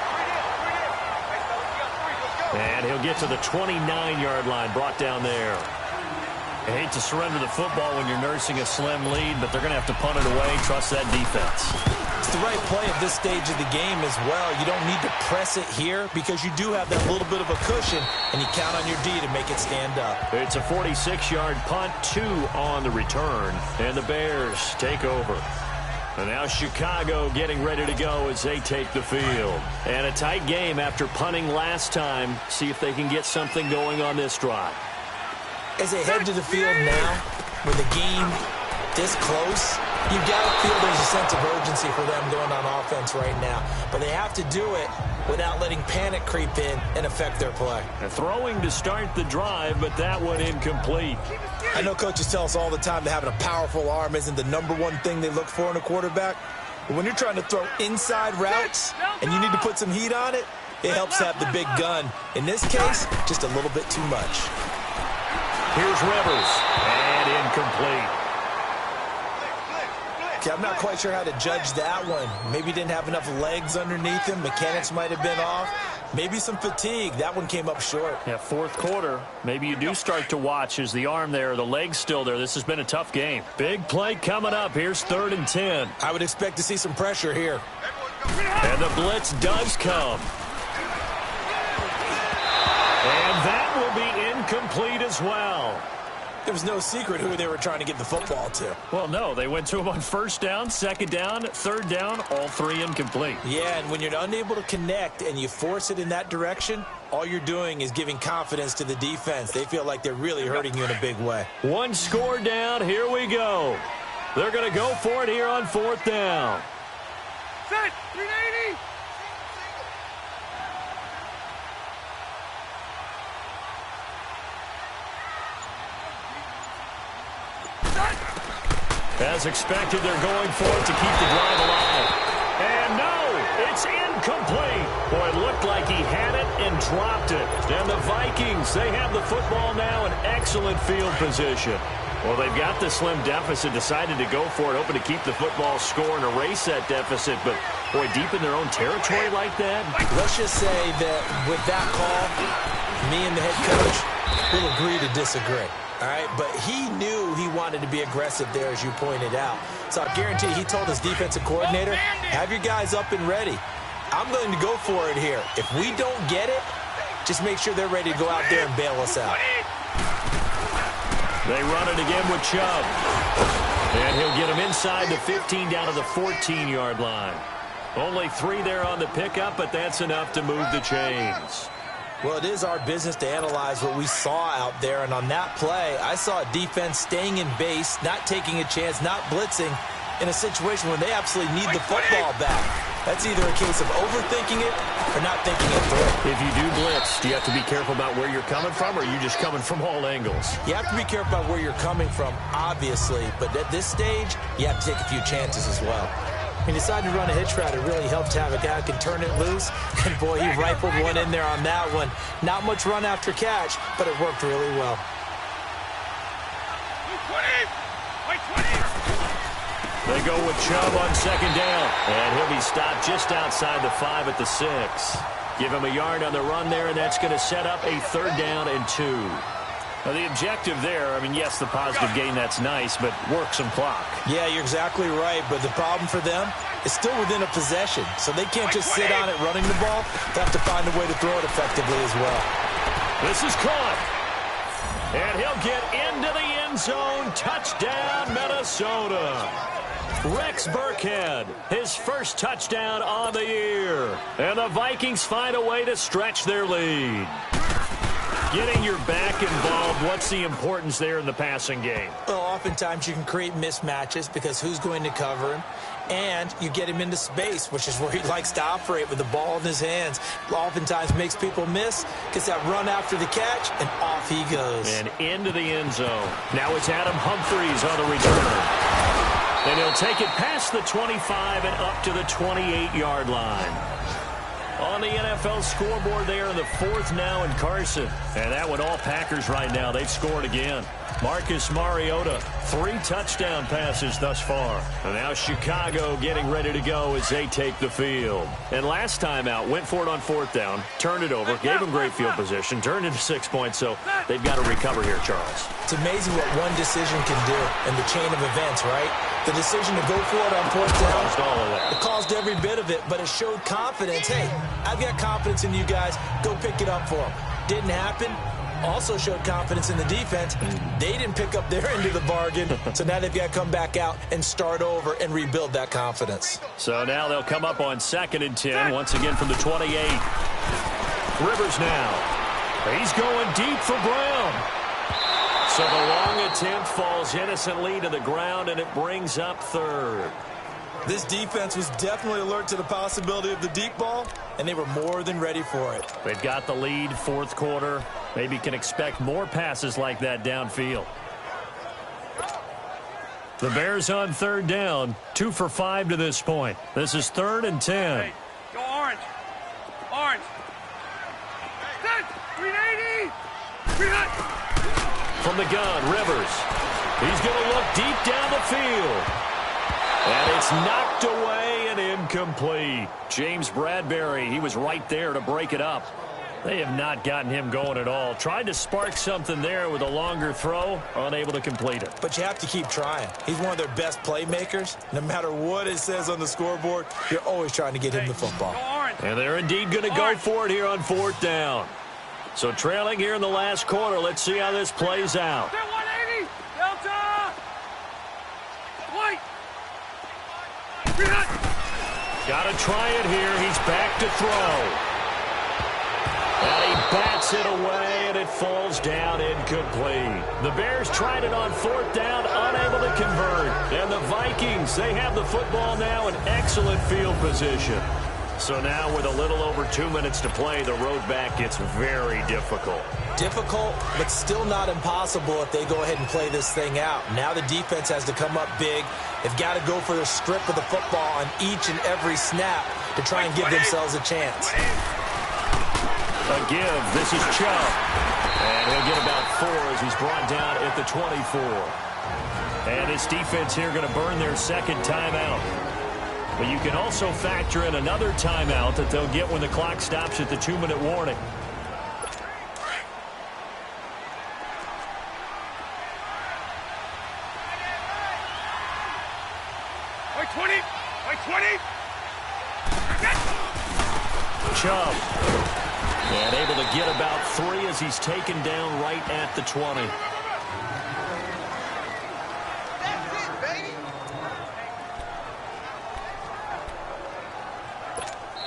And he'll get to the 29-yard line, brought down there. I hate to surrender the football when you're nursing a slim lead, but they're going to have to punt it away. Trust that defense. It's the right play at this stage of the game as well. You don't need to press it here because you do have that little bit of a cushion, and you count on your D to make it stand up. It's a 46-yard punt, 2 on the return, and the Bears take over. And now Chicago getting ready to go as they take the field. And a tight game after punting last time. See if they can get something going on this drive. As they head to the field now, with the game this close, you've got to feel there's a sense of urgency for them going on offense right now. But they have to do it without letting panic creep in and affect their play. A throwing to start the drive, but that one incomplete. I know coaches tell us all the time that having a powerful arm isn't the #1 thing they look for in a quarterback. But when you're trying to throw inside routes and you need to put some heat on it, it helps to have the big gun. In this case, just a little bit too much. Here's Rivers, and incomplete. Okay, I'm not quite sure how to judge that one. Maybe he didn't have enough legs underneath him. Mechanics might have been off. Maybe some fatigue. That one came up short. Yeah, 4th quarter. Maybe you do start to watch as the arm there, the leg's still there. This has been a tough game. Big play coming up. Here's 3rd and 10. I would expect to see some pressure here. And the blitz does come. And that will be incomplete as well. There was no secret who they were trying to get the football to. Well, no, they went to him on 1st down, 2nd down, 3rd down, all 3 incomplete. Yeah, and when you're unable to connect and you force it in that direction, all you're doing is giving confidence to the defense. They feel like they're really hurting you in a big way. 1 score down. Here we go. They're going to go for it here on 4th down. Set! 380! As expected, they're going for it to keep the drive alive. And no, it's incomplete. Boy, it looked like he had it and dropped it. And the Vikings, they have the football now in excellent field position. Well, they've got the slim deficit, decided to go for it, hoping to keep the football score and erase that deficit. But, boy, deep in their own territory like that. Let's just say that with that call, me and the head coach will agree to disagree. All right, but he knew he wanted to be aggressive there, as you pointed out. So I guarantee he told his defensive coordinator, have your guys up and ready. I'm going to go for it here. If we don't get it, just make sure they're ready to go out there and bail us out. They run it again with Chubb. And he'll get him inside the 15 down to the 14-yard line. Only 3 there on the pickup, but that's enough to move the chains. Well, it is our business to analyze what we saw out there. And on that play, I saw a defense staying in base, not taking a chance, not blitzing in a situation where they absolutely need the football back. That's either a case of overthinking it or not thinking it through. If you do blitz, do you have to be careful about where you're coming from, or are you just coming from all angles? You have to be careful about where you're coming from, obviously. But at this stage, you have to take a few chances as well. He decided to run a hitch route. It really helped to have a guy who can turn it loose. And, boy, he rifled one in there on that one. Not much run after catch, but it worked really well. 20! They go with Chubb on second down. And he'll be stopped just outside the 5 at the 6. Give him a yard on the run there, and that's going to set up a 3rd down and 2. Now, the objective there, I mean, yes, the positive gain, that's nice, but work some clock. Yeah, you're exactly right, but the problem for them is still within a possession, so they can't just sit on it running the ball. They have to find a way to throw it effectively as well. This is caught, and he'll get into the end zone. Touchdown, Minnesota. Rex Burkhead, his first touchdown on the year, and the Vikings find a way to stretch their lead. Getting your back involved, what's the importance there in the passing game? Well, oftentimes you can create mismatches because who's going to cover him? And you get him into space, which is where he likes to operate with the ball in his hands. Oftentimes makes people miss, gets that run after the catch, and off he goes. And into the end zone. Now it's Adam Humphries on the return. And he'll take it past the 25 and up to the 28-yard line. On the NFL scoreboard there in the 4th now in Carson. And that one all Packers right now. They've scored again. Marcus Mariota, 3 touchdown passes thus far. And now Chicago getting ready to go as they take the field. And last time out, went for it on 4th down, turned it over, gave them great field position, turned into 6 points, so they've got to recover here, Charles. It's amazing what one decision can do in the chain of events, right? The decision to go for it on 4th down, caused all of that. It caused every bit of it, but it showed confidence. Hey, I've got confidence in you guys. Go pick it up for them. Didn't happen. Also showed confidence in the defense. They didn't pick up their end of the bargain, so now they've got to come back out and start over and rebuild that confidence. So now they'll come up on 2nd and 10, once again from the 28. Rivers now. He's going deep for Brown. So the long attempt falls innocently to the ground, and it brings up 3rd. This defense was definitely alert to the possibility of the deep ball, and they were more than ready for it. They've got the lead, 4th quarter. Maybe can expect more passes like that downfield. The Bears on 3rd down, 2 for 5 to this point. This is 3rd and 10. Hey, go orange. Orange. Set. 380. 300. From the gun, Rivers. He's going to look deep down the field. And it's knocked away and incomplete. James Bradbury, he was right there to break it up. They have not gotten him going at all. Tried to spark something there with a longer throw, unable to complete it. But you have to keep trying. He's one of their best playmakers. No matter what it says on the scoreboard, you're always trying to get him the football. And they're indeed going to go for it here on 4th down. So trailing here in the last quarter, let's see how this plays out. 180. Delta. White. Got to try it here. He's back to throw. And he bats it away, and it falls down incomplete. The Bears tried it on 4th down, unable to convert. And the Vikings, they have the football now in excellent field position. So now with a little over 2 minutes to play, the road back gets very difficult. Difficult, but still not impossible if they go ahead and play this thing out. Now the defense has to come up big. They've got to go for the strip of the football on each and every snap to try and give themselves a chance. A give. This is Chubb. And he'll get about 4 as He's brought down at the 24. And this defense here going to burn their second timeout. But you can also factor in another timeout that they'll get when the clock stops at the 2-minute warning. By 20! By 20! Chubb. And able to get about 3 as he's taken down right at the 20.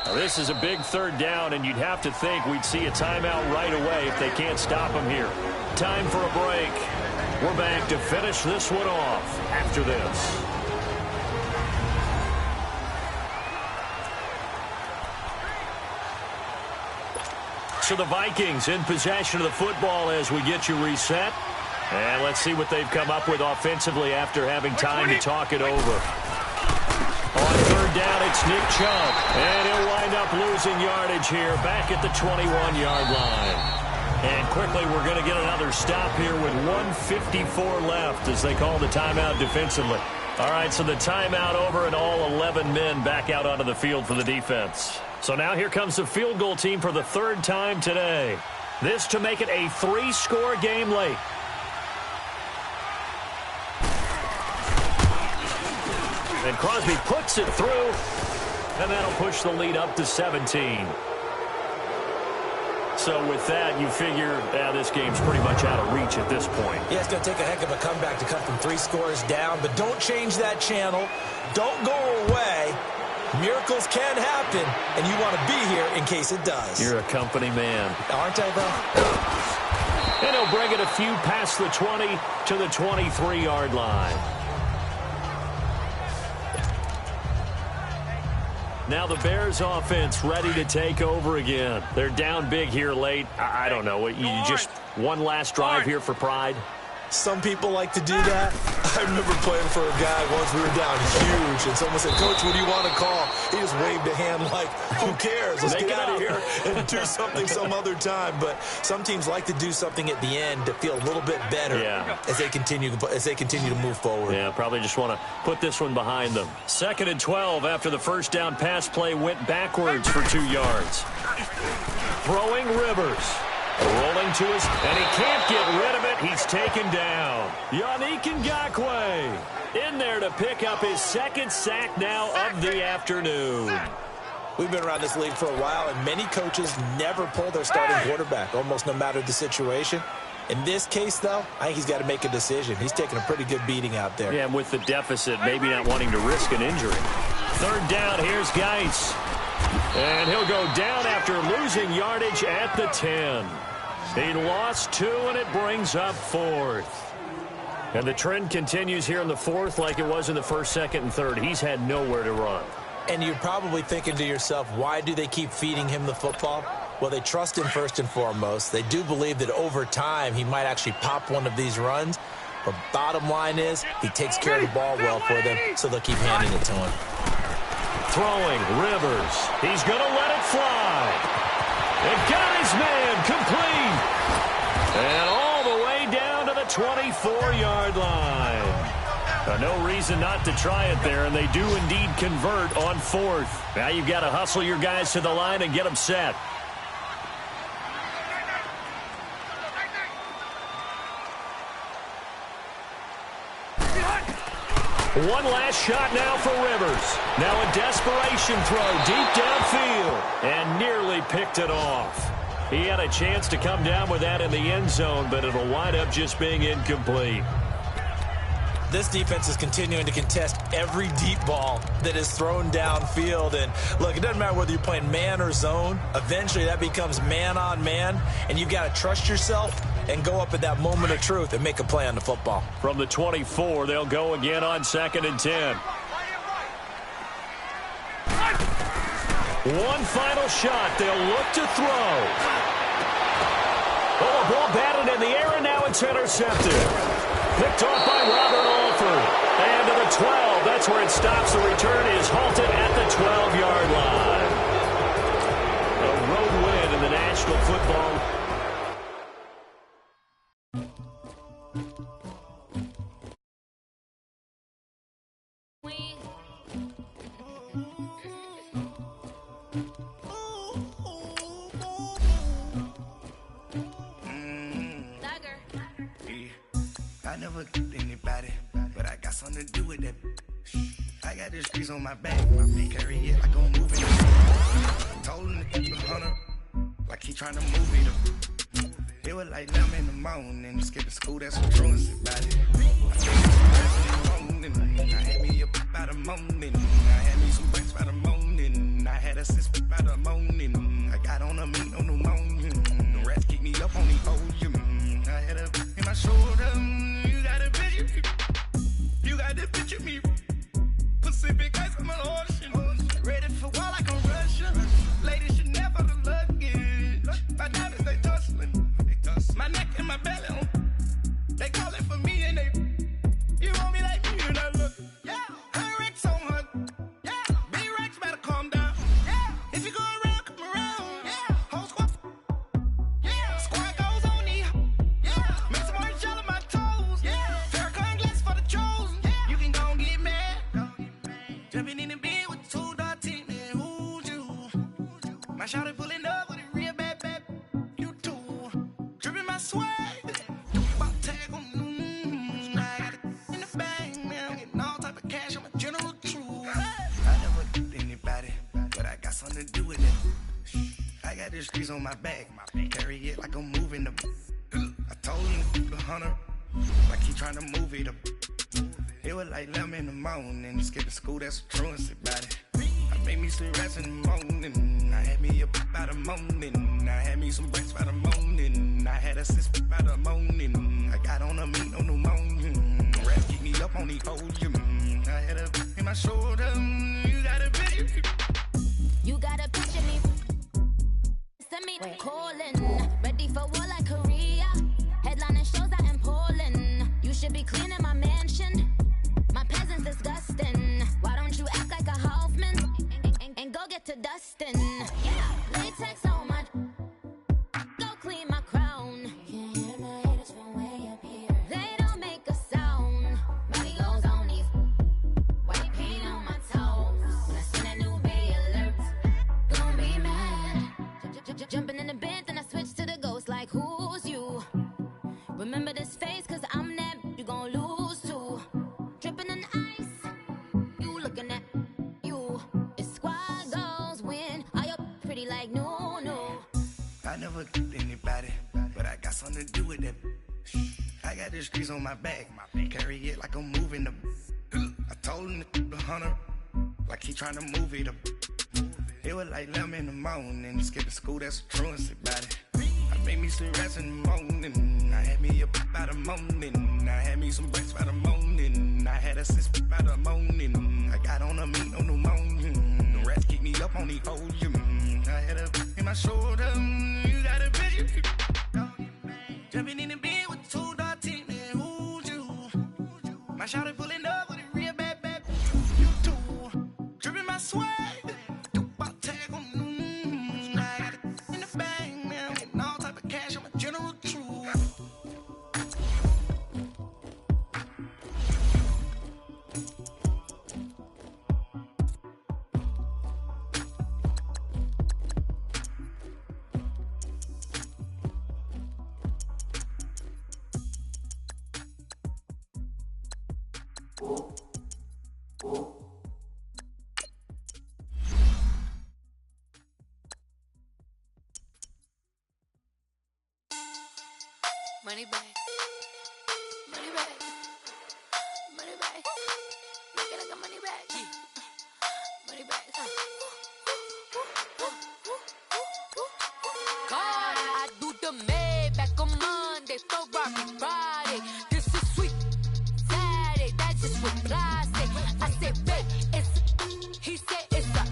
Now this is a big third down, and you'd have to think we'd see a timeout right away if they can't stop him here. Time for a break. We're back to finish this one off after this. So the Vikings in possession of the football as we get you reset. And let's see what they've come up with offensively after having time to talk it over. On third down, it's Nick Chubb. And he'll wind up losing yardage here back at the 21-yard line. And quickly, we're going to get another stop here with 1:54 left as they call the timeout defensively. All right, so the timeout over and all 11 men back out onto the field for the defense. So now here comes the field goal team for the third time today. This to make it a 3-score game late. And Crosby puts it through, and that'll push the lead up to 17. So with that, you figure this game's pretty much out of reach at this point. Yeah, it's going to take a heck of a comeback to come from 3 scores down, but don't change that channel. Don't go away. Miracles can happen, and you want to be here in case it does. You're a company man. Aren't I, though? And he'll bring it a few past the 20 to the 23-yard line. Now the Bears offense ready to take over again. They're down big here late. I don't know. You just one last drive here for pride? Some people like to do that. I remember playing for a guy once. We were down huge, and someone said, "Coach, what do you want to call?" He just waved a hand like, "Who cares? Let's get out of here and do something some other time." But some teams like to do something at the end to feel a little bit better as they continue to move forward. Yeah, probably just want to put this one behind them. 2nd and 12 after the first down pass play went backwards for 2 yards. Throwing Rivers. Rolling to his, and he can't get rid of it. He's taken down. Yannick Ngakoue in there to pick up his 2nd sack now of the afternoon. We've been around this league for a while, and many coaches never pull their starting quarterback, almost no matter the situation. In this case, though, I think he's got to make a decision. He's taking a pretty good beating out there. Yeah, and with the deficit, maybe not wanting to risk an injury. 3rd down, here's Geis. And he'll go down after losing yardage at the 10. He lost 2, and it brings up 4th. And the trend continues here in the 4th like it was in the 1st, 2nd, and 3rd. He's had nowhere to run. And you're probably thinking to yourself, why do they keep feeding him the football? Well, they trust him first and foremost. They do believe that over time he might actually pop one of these runs. But bottom line is he takes care of the ball well for them, so they'll keep handing it to him. Throwing Rivers. He's going to let it fly. And got his man complete. And all the way down to the 24-yard line. No reason not to try it there, and they do indeed convert on 4th. Now you've got to hustle your guys to the line and get them set. One last shot now for Rivers. Now a desperation throw deep downfield and nearly picked it off. He had a chance to come down with that in the end zone, but it'll wind up just being incomplete. This defense is continuing to contest every deep ball that is thrown downfield. And look, it doesn't matter whether you're playing man or zone. Eventually that becomes man on man, and you've got to trust yourself and go up at that moment of truth and make a play on the football. From the 24, they'll go again on 2nd and 10. One final shot. They'll look to throw. Oh, a ball batted in the air, and now it's intercepted. Picked off by Robert Alford. And to the 12. That's where it stops. The return is halted at the 12-yard line. A road win in the National Football. never anybody, but I got something to do with that. I got the streets on my back carry it like I'm moving. Told him to keep a 100, like he trying to move it. It was like 11 in the morning, skipping school, that's what truancy about it. I had me up by the morning, I had me some breaks by the morning, I had a sister by the morning, I got on a meat on the morning, the rats keep me up on the ocean, I had a in my shoulder, you got a picture, you got the picture me, Pacific ice on my ocean, ready for war like I'm Russian, ladies should never the luggage, my diamonds they tussling, my neck and my belly, they calling for me and they, you want me like me and I look, yeah, her Rex on her, yeah, B-Rex better calm down, yeah, if you go around, come around, yeah, whole squad, yeah, squad goes on me, yeah, make some orange gel on my toes, yeah, Farrakhan glass for the chosen, yeah, you can go and get mad, jumping in the bed with 2 dark teeth, man, who's you, my shawty pulling up with a real bad, you too, dripping my swag, about tag on, I got it in the bag, man, I'm getting all type of cash, I'm a general truth, I never did anybody, but I got something to do with it, I got the streets on my back, carry it like I'm moving them, I told him to keep a 100, like he trying to move it up, it was like 11 in the morning, skipping school, that's what truancy about it, I made me some rats in the morning, I had me up by the morning, I had me some breaks by the morning, I had a sister by the morning, I got on a meat on the morning, the rats keep me up on the ocean, I had a in my shoulder, you got a picture, you got a picture me, send me calling, ready for war like Korea, headlining shows out in Poland, you should be cleaning my mansion, my peasants disgusting, why don't you act like a Hoffman, and go get to dustin', yeah, latex on my, go clean my crown, you can hear my haters from way up here, they don't make a sound, body goes on these, white paint on my toes, when I send that new bay alert, gon' be mad, jumping in the bed, then I switch to the ghost like who's you, remember this face cause I'm that, you gon' lose too, dripping in ice, you looking at you, it's squad goals win, are you pretty like no. I never did anybody, but I got something to do with that, I got the streets on my back, carry it like I'm moving them, I told him to keep a 100, like he trying to move it up, it was like 11 in the morning, skipping school, that's what truancy about it, I made me some rats in the morning, I had me up by the morning, I had me some breaks by the morning, I had a sister by the morning, I got on a meat on the morning, the rats keep me up on the ocean, I had a in my shoulder, you got a picture, jumping in the bed with 2 dark teeth, man, who's you, my shawty pulling up with a real bad, you too, dripping my swag, about tag on, I got it in the bag, man, I'm getting all type of cash, I'm a general truth. Money back, money back, money back. Make it like a money back, money back. God, I do the Maybach on Monday, Ferrari Friday. This is sweet Saturday, that's just what plastic. I said, babe, it's, he said it's a,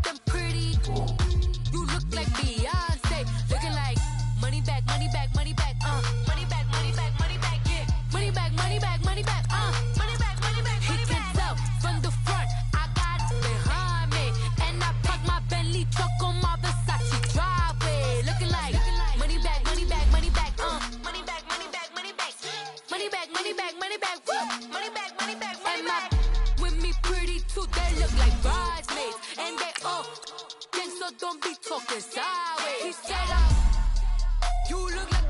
them pretty. You look like Beyonce, looking like money back, money back, money back, money back, money back, money back, yeah, money back, money back, money back, money back, money back, money back. He can tell from the front, I got it behind me, and I park my Bentley truck on my Versace driveway, looking like money back, money back, money back, money back, money back, money back, money back, money back, money back, money back, money back, money back. With me pretty too, they look like bridesmaids, and they all gang, so don't be talking sideways. He said, you look like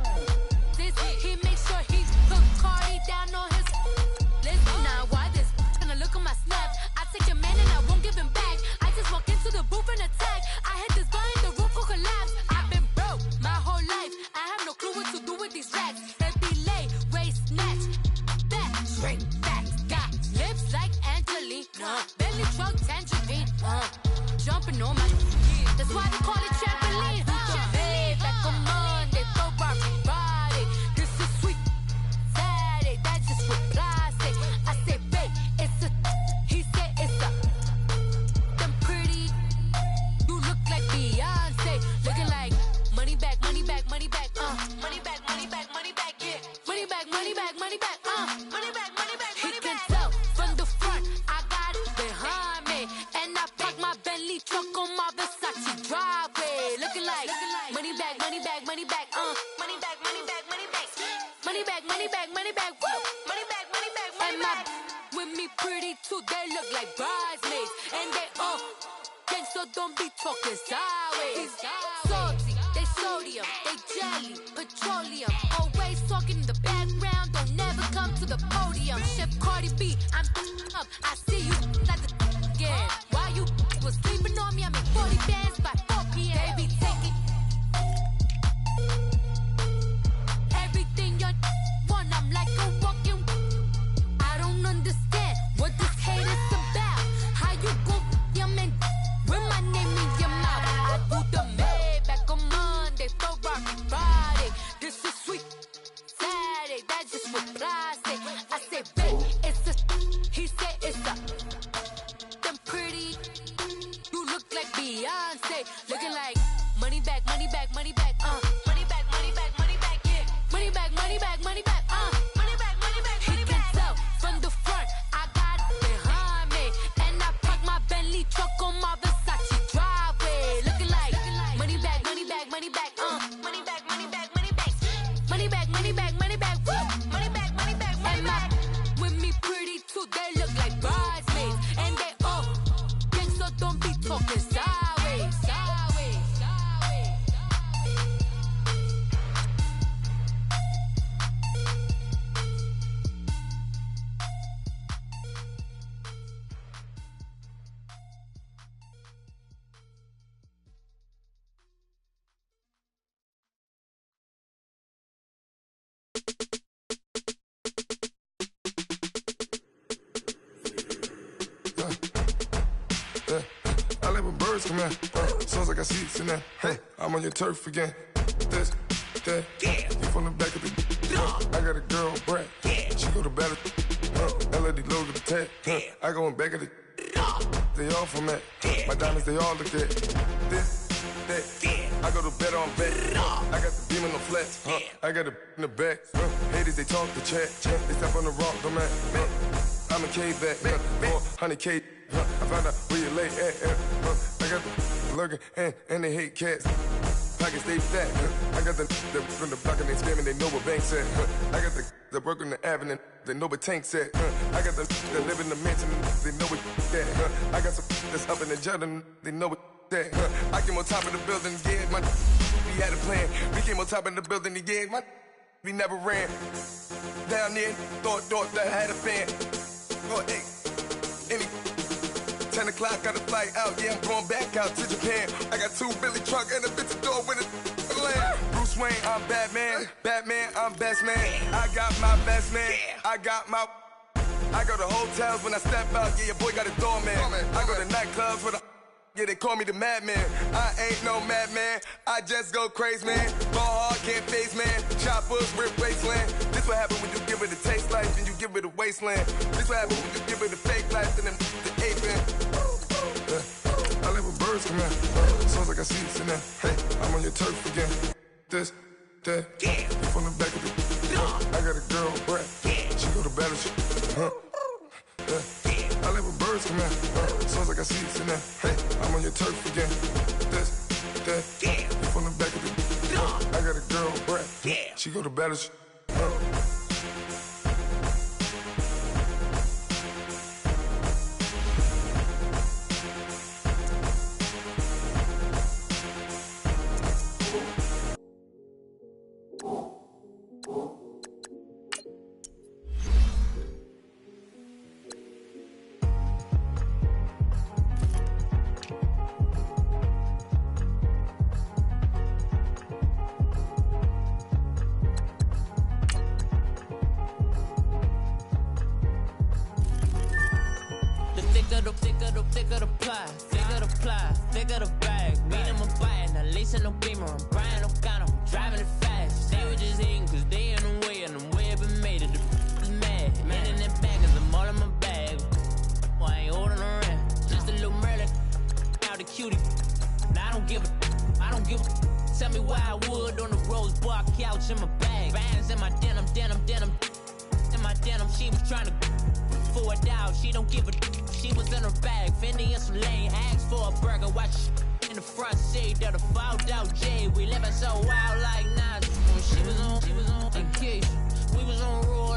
money back, woo. Money back, money back, money back. With me pretty too, they look like bridesmaids. And they all gang, so don't be talking sideways. Salty, they sodium, they jelly, petroleum. Always talking in the background, don't never come to the podium. Chef Cardi B, I'm up, I see you like the again. While you was sleeping on me, I'm in 40 bands by 4 p.m. They be taking everything you want, I'm like a walking. I don't understand what this hate is about. How you go, your man, with my name in your mouth. I do the Maybach on Monday, Ferrari Friday. This is sweet Saturday, that's just what plastic. I say, babe, it's a, he said it's a, them pretty, you look like Beyonce, looking like money back, money back, money back, money back, money back, money back, yeah, money back, money back, money back, money back, money back, money back. He can tell from the front, I got it behind me, and I park my Bentley truck on my Versace driveway, looking like money back, money back, money back, money back, money back, money back, money back, money back, money back, woo, money back, money back, money back. With me pretty too, they look like bridesmaids, and they all gang, so don't be talking sideways, sideways, sideways. I like when birds come out. Sounds like I see seats in there. Hey, I'm on your turf again. This, that, you from the back of the. I got a girl, Brad. She go to battle. LED logo the tag. I go in back of the. They all from that. My diamonds, they all look at. This, that. I go to bed on bed. I got the beam in the flats. I got it in the back. Haters, they talk the chat. They step on the rock, the man. I'm a K-back, 400K. I found out where you lay at. I got the lurking and they hate cats. Pockets stay fat. I got the from the block and they scamming, they know what banks at. I got the work on the avenue, they know what tanks at. I got the that live in the mansion, they know what that. I got some that's up in the Jordan, they know what that. I came on top of the building, yeah, my we had a plan. We came on top of the building, yeah, my we never ran. Down there, thought that I had a fan. Oh, hey, any 10 o'clock, got a flight out, yeah, I'm going back out to Japan. I got 2 Billy truck and a bitch door with a land. Bruce Wayne, I'm Batman. Batman, I'm best man. I got my best man. I go to hotels when I step out, yeah, your boy got a doorman. I go to nightclubs with a, yeah, they call me the madman. I ain't no madman, I just go crazy, man. Ball hard, can't face, man. Choppers, rip wasteland. This what happen when you give it a taste life and you give it a wasteland. This what happen when you give it a fake life and then the ape in. I like when birds come out. Sounds like I see seats in there. Hey, I'm on your turf again. This, that, you from the back of the. I got a girl, Brad. She go to battle shit. I like when birds come out. Sounds like I see seats in there. Hey, I'm on your turf again. This, that, you from the back of the. I got a girl, Brad. She go to battle shit. Thicker the ply, thicker the bag. Meet him a bite, now lacing no beamer. I'm Brian O'Connor, I'm driving it fast. They were just hating cause they in the way, and the way I've been made it. The is mad. Man in that bag, cause I'm all in my bag. Well, I ain't holding around. Just a little Merlin, out the cutie. Now I don't give a. Tell me why I would on the rose bar couch in my bag. Bands in my denim. In my denim, she was trying to for it out. She don't give a. She was in her bag, Fendi and some lane hags for a burger. Watch in the front seat of the fouled out J. We living so wild like Nas. When she was on vacation, we was on roll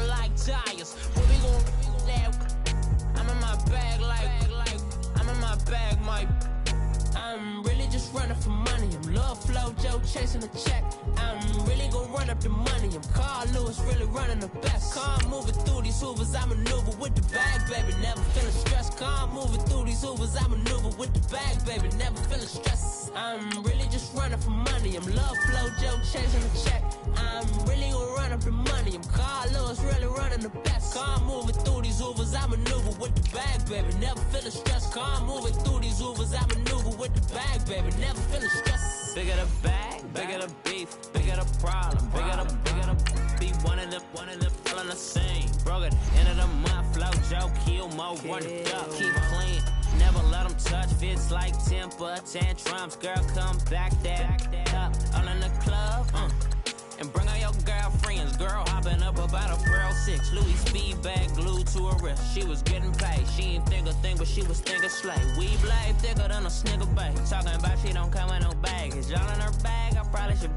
chasing a check. I'm really gon' run up the money. I'm Carl Lewis, really running the best. Calm moving through these hoovers, I maneuver with the bag, baby. Never feeling stressed. Calm moving through these hoovers, I maneuver with the bag, baby. Never feeling stressed. I'm really just running for money. I'm Love Flow Joe chasing a check. I'm really gon' run up the money. I'm Carl Lewis, really running the best. Calm moving through these hoovers, I maneuver with the bag, baby. Never feeling stressed. Calm moving through these hoovers, I maneuver with the bag, baby. Never feeling stressed. Bigger the bag, bigger the beef, bigger the problem, bigger the be one of them feeling the same. Broke at the end of the month, Flow Joe, kill more, run it up, keep clean. Never let them touch, fits like temper tantrums. Girl, come back that up, all in the club, and bring all your girlfriends. Girl hopping up about a Pearl 6, Louis speed bag glued to her wrist. She was getting paid, she ain't think a thing, but she was thinking slay. We blade thicker than a snigger bag. Talking about she don't come with no baggage. Y'all in her bag, I probably should.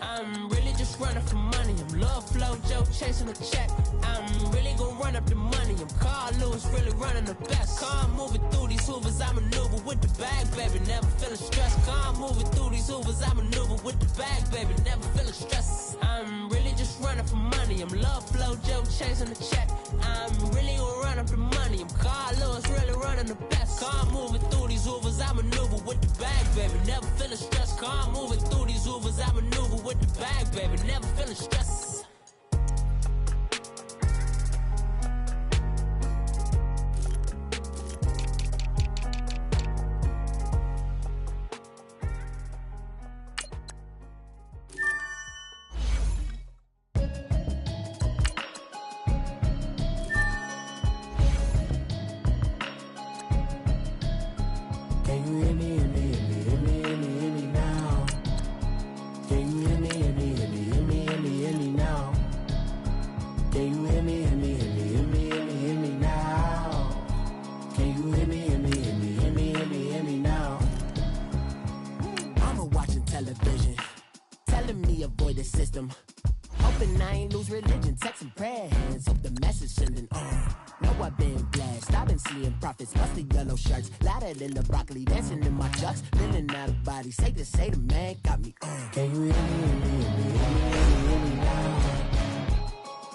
I'm really just running for money. I'm Love Flow Joe chasing a check. I'm really gon' run up the money. I'm Carl Lewis, really running the best. Calm moving through these hoovers, I maneuver with the bag, baby. Never feeling stressed. Calm moving through these hoovers, I maneuver with the bag, baby. Never feeling stressed. I'm really just running for money. I'm Love Flow Joe chasing a check. I'm really gon' run up the money. I'm Carl Lewis, really running the best. Calm moving through these hoovers, I maneuver with the bag, baby. Never feeling stressed. Calm moving through these hoovers, I maneuver with the bag, baby. Never feeling stressed. Can you hear me, hear me, hear me, hear me, hear me, hear me now? Can you hear me, hear me, hear me, hear me, hear me, hear me now? Can you hear me, hear me, hear me, hear me, hear me, hear me now? Can you hear me, hear me, hear me, hear me, hear me, hear me now? Mama watching television, telling me avoid the system. Hoping I ain't lose religion, texting prayer hands, hope the message sending on. Know I've been blessed, I've been seeing prophets, mustard yellow shirts, louder than the broccoli, dancing in my chucks, feeling out of body, say the man got me on. Can you hear me, hear me, hear me, hear me, hear me, hear me now?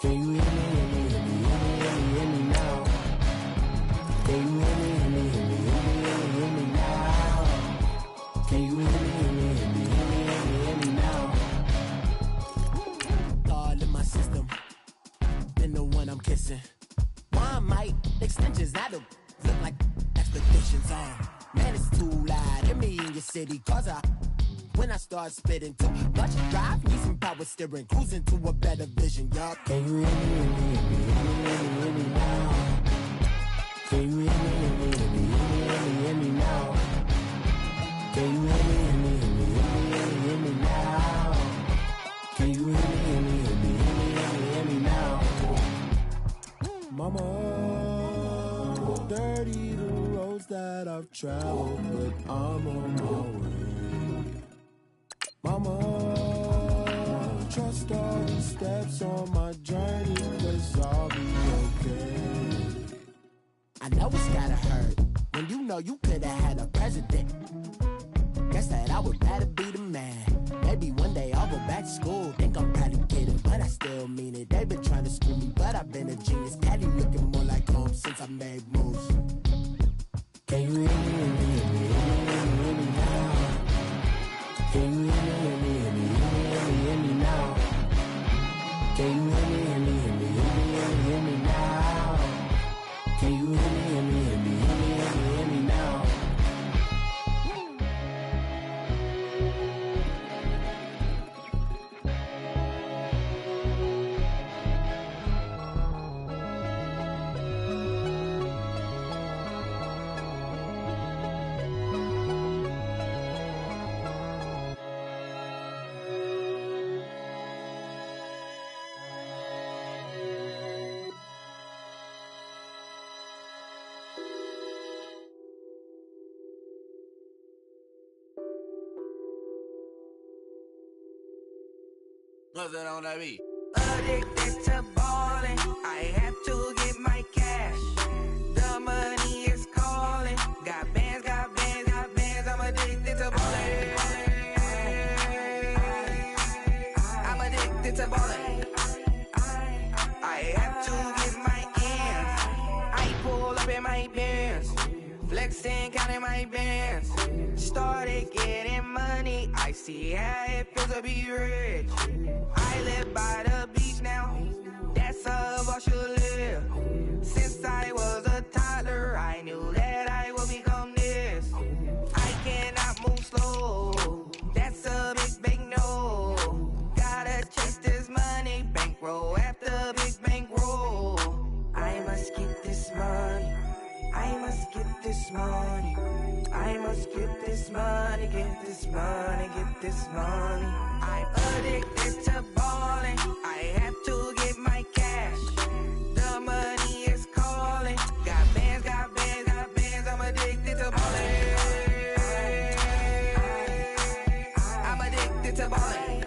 Can you hear me, hear me, hear me, hear me, hear me, hear me now? Can you hear me, hear me, hear me, hear me, hear me, hear me now? Can you hear me, hear me, hear me, hear me, hear me, hear me now? All in my system, then the one I'm kissing. One might extensions that'll look like expeditions on. Man, it's too loud. Hear me in your city, cause when I start spitting too much drive, need some power steering, cruising to a better vision, y'all. Can you hear me, hear me, hear me, hear me, hear me, hear me now? Can you hear me, hear me, hear me, hear me, hear me, hear me now? Can you hear me, hear me, hear me, hear me, hear me, hear me now? Can you hear me, hear me, hear me, hear me, hear me, hear me now? Mama, dirty the roads that I've traveled, but I'm on my way. Mama, trust all the steps on my journey, 'cause I'll be okay. I know it's gotta hurt when you know you could've had a president. Guess that I would rather be the man. Maybe one day I'll go back to school. Think I'm probably kidding, but I still mean it. They've been trying to screw me, but I've been a genius. Caddy looking more like home since I made moves. Can you hear me, hear me, hear me, hear me, hear me, hear me now? Can you hear me, hear me, hear me, hear me, hear me, hear me now? Can you hear me, hear me, hear me, hear me, hear me, hear me now? Can you hear me, hear me, hear me, hear me, hear me, hear me now? What's that on that beat? Addicted to ballin', I have to get my cash. The money is calling. Got bands, got bands, got bands. I'm addicted to ballin'. flexing, counting my bands. Started getting money, I see how it feels to be rich. I live by the beach now, that's how I should live. Since I was a toddler, I knew that I would become this. I cannot move slow, that's a big no. Gotta chase this money, bankroll after big bankroll. I must get this money, I must get this money, I must get this money, get this money, get this money. I'm addicted to balling, I have to get my cash. The money is calling, got bands, got bands, got bands, I'm addicted to balling. I'm addicted to balling,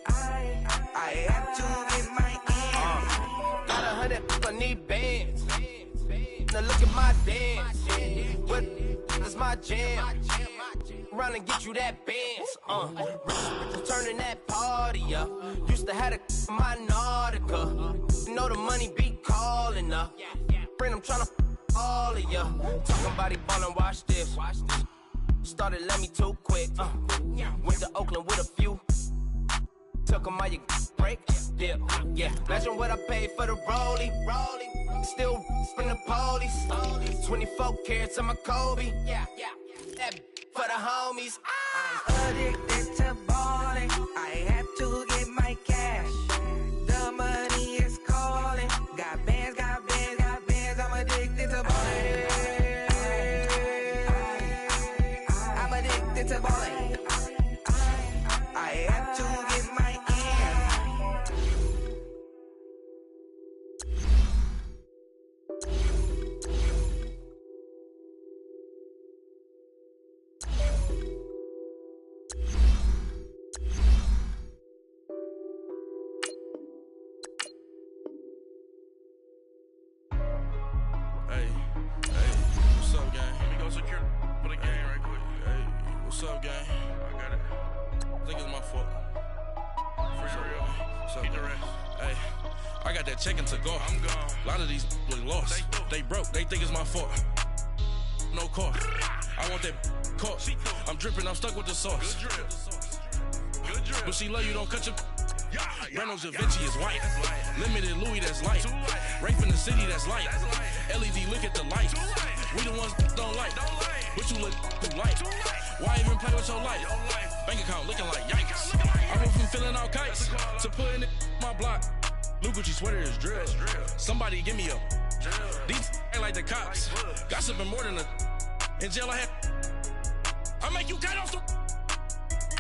I have to get my ends. Got 100, I need bands. Now look at my dance. What is my jam? Run and get you that bands. Turning that party up. Used to have a my Nautica. You know the money be calling up. Friend, I'm tryna all of ya. Talking about he ballin', watch this. Started let me too quick. Went to Oakland with a few. Took 'em all you break. Yeah. Imagine what I paid for the rollie. Still from the police. 24 carats on my Kobe. That for the homies. I'm addicted to balling, I have to get my cash. The money is calling, got bands, got bands, got bands, I'm addicted to balling. I'm addicted to balling, I have to get my What's up, gang? I got it. I think it's my fault. For real. Keep the rest. Hey, I got that check to go. I'm gone. A lot of these look lost. They broke. They think it's my fault. No car. I want that car. I'm dripping. I'm stuck with the sauce. Good drip. Good drip. But she love you. Don't cut your. Reynolds Da Vinci is white. Limited Louis, that's light. Rape in the city, that's light. LED, look at the light. We the ones don't like. But you look too light. Why even play with your life? Bank account looking like yikes. I went from filling out kites to putting it in my block. Blue Gucci sweater is drill. Somebody give me a. These ain't like the cops. Gossiping more than a. In jail I had. I make you cut off the.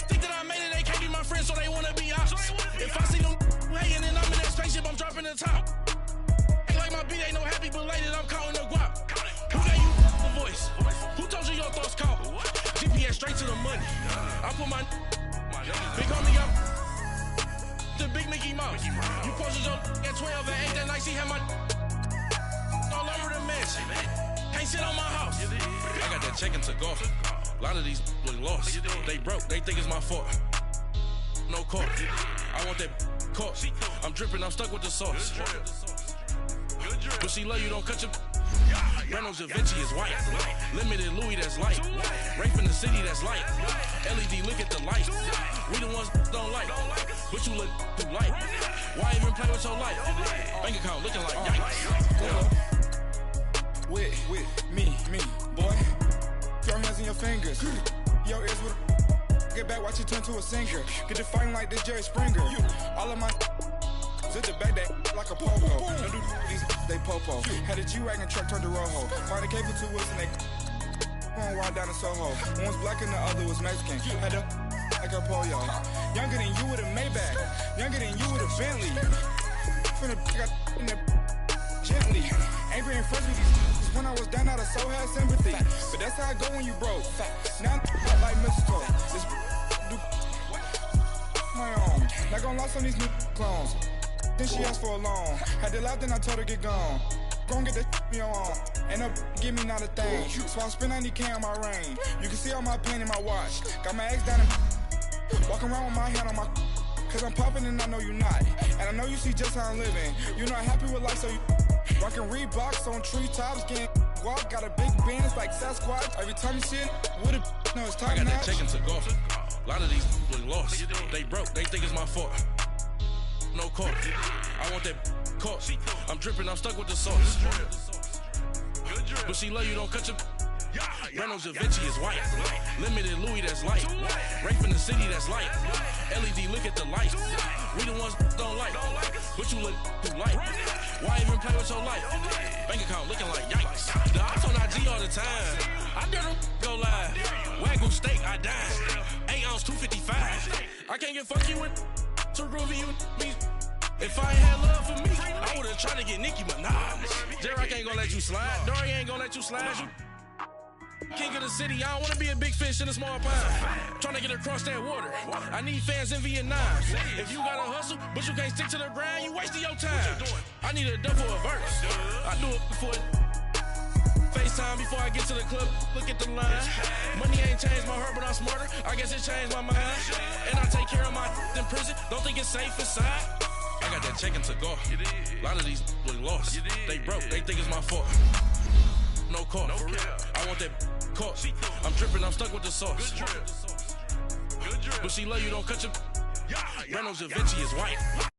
Think that I made it, they can't be my friends, so they wanna be ops. If I see them hanging and I'm in that spaceship, I'm dropping the top. Ain't like my beat ain't no happy, but later I'm counting the guap. Who gave you the voice? Who told you your thoughts count? GPS straight to the money. I put my big homie up. The big Mickey Mouse. You posted your at 12 and 8 that night, she had my all over the mansion. Can't sit on my house. I got that check to go. A lot of these look lost. They broke, they think it's my fault. No car. I want that car. I'm dripping, I'm stuck with the sauce. But she love you, don't cut your. Reynolds Da Vinci is white. Limited Louis, that's light. Rape in the city, that's light. LED, look at the light. We the ones don't like. But you look too light. Why even play with your life? Bank account looking like yikes. With me, boy. Your hands in your fingers. Your ears with get back, watch you turn to a singer. Get you fighting like this Jerry Springer. All of my sit the back that like a popo. Don't do these they popo. Had a G-Wagon truck turned to Rojo. Find a cable 2 wheels and they one ride down to Soho. One was black and the other was Mexican. Had a like a polio. Younger than you with a Maybach. Younger than you with a Bentley. Finna got in that gently. Angry and fresh with these when I was down out of soul had sympathy. But that's how I go when you broke. Now I'm like mistletoe. This do my own. Not gonna lost on these new clones. Then she asked for a loan. Had to laugh, then I told her get gone. Gon' get that me on. And up, give me not a thing. So I spend 90K on my ring. You can see all my pain in my watch. Got my ex down and walking around with my hand on my. Cause I'm popping and I know you not. And I know you see just how I'm living. You're not happy with life, so you rockin' Reeboks on treetops, getting walk, got a big band, it's like Sasquatch. Every time you see it, with a, no, it's top I got notch. that chicken to go. A lot of these was lost. They broke, they think it's my fault. No caught. I want that caught. I'm dripping, I'm stuck with the sauce. But she love you, don't cut your. Reynolds Da Vinci is white. Limited Louis, that's light. Right from the city, that's light. LED, look at the light. We the ones don't like. But you look too light. Why even play with your life? Bank account looking like yikes. The ops on IG all the time. I dare them go live. Wagyu steak, I dine. 8 ounce, 255. I can't get fuck you with too groovy you me. If I ain't had love for me, I would've tried to get Nicki Minaj. Derek ain't gonna let you slide. Dory ain't gonna let you slide. You king of the city, I don't wanna be a big fish in a small pond. Trying to get across that water. I need fans in Vietnam. If you gotta hustle, but you can't stick to the grind, you wasting your time. I need a double a verse. I do it before FaceTime before I get to the club. Look at the line. Money ain't changed my heart, but I'm smarter. I guess it changed my mind. And I take care of my in prison. Don't think it's safe inside. I got that chicken to go. A lot of these was lost. They broke, they think it's my fault. No caught. I want that caught. I'm dripping, I'm stuck with the sauce. But she love you, don't cut your. Reynolds Da Vinci is white.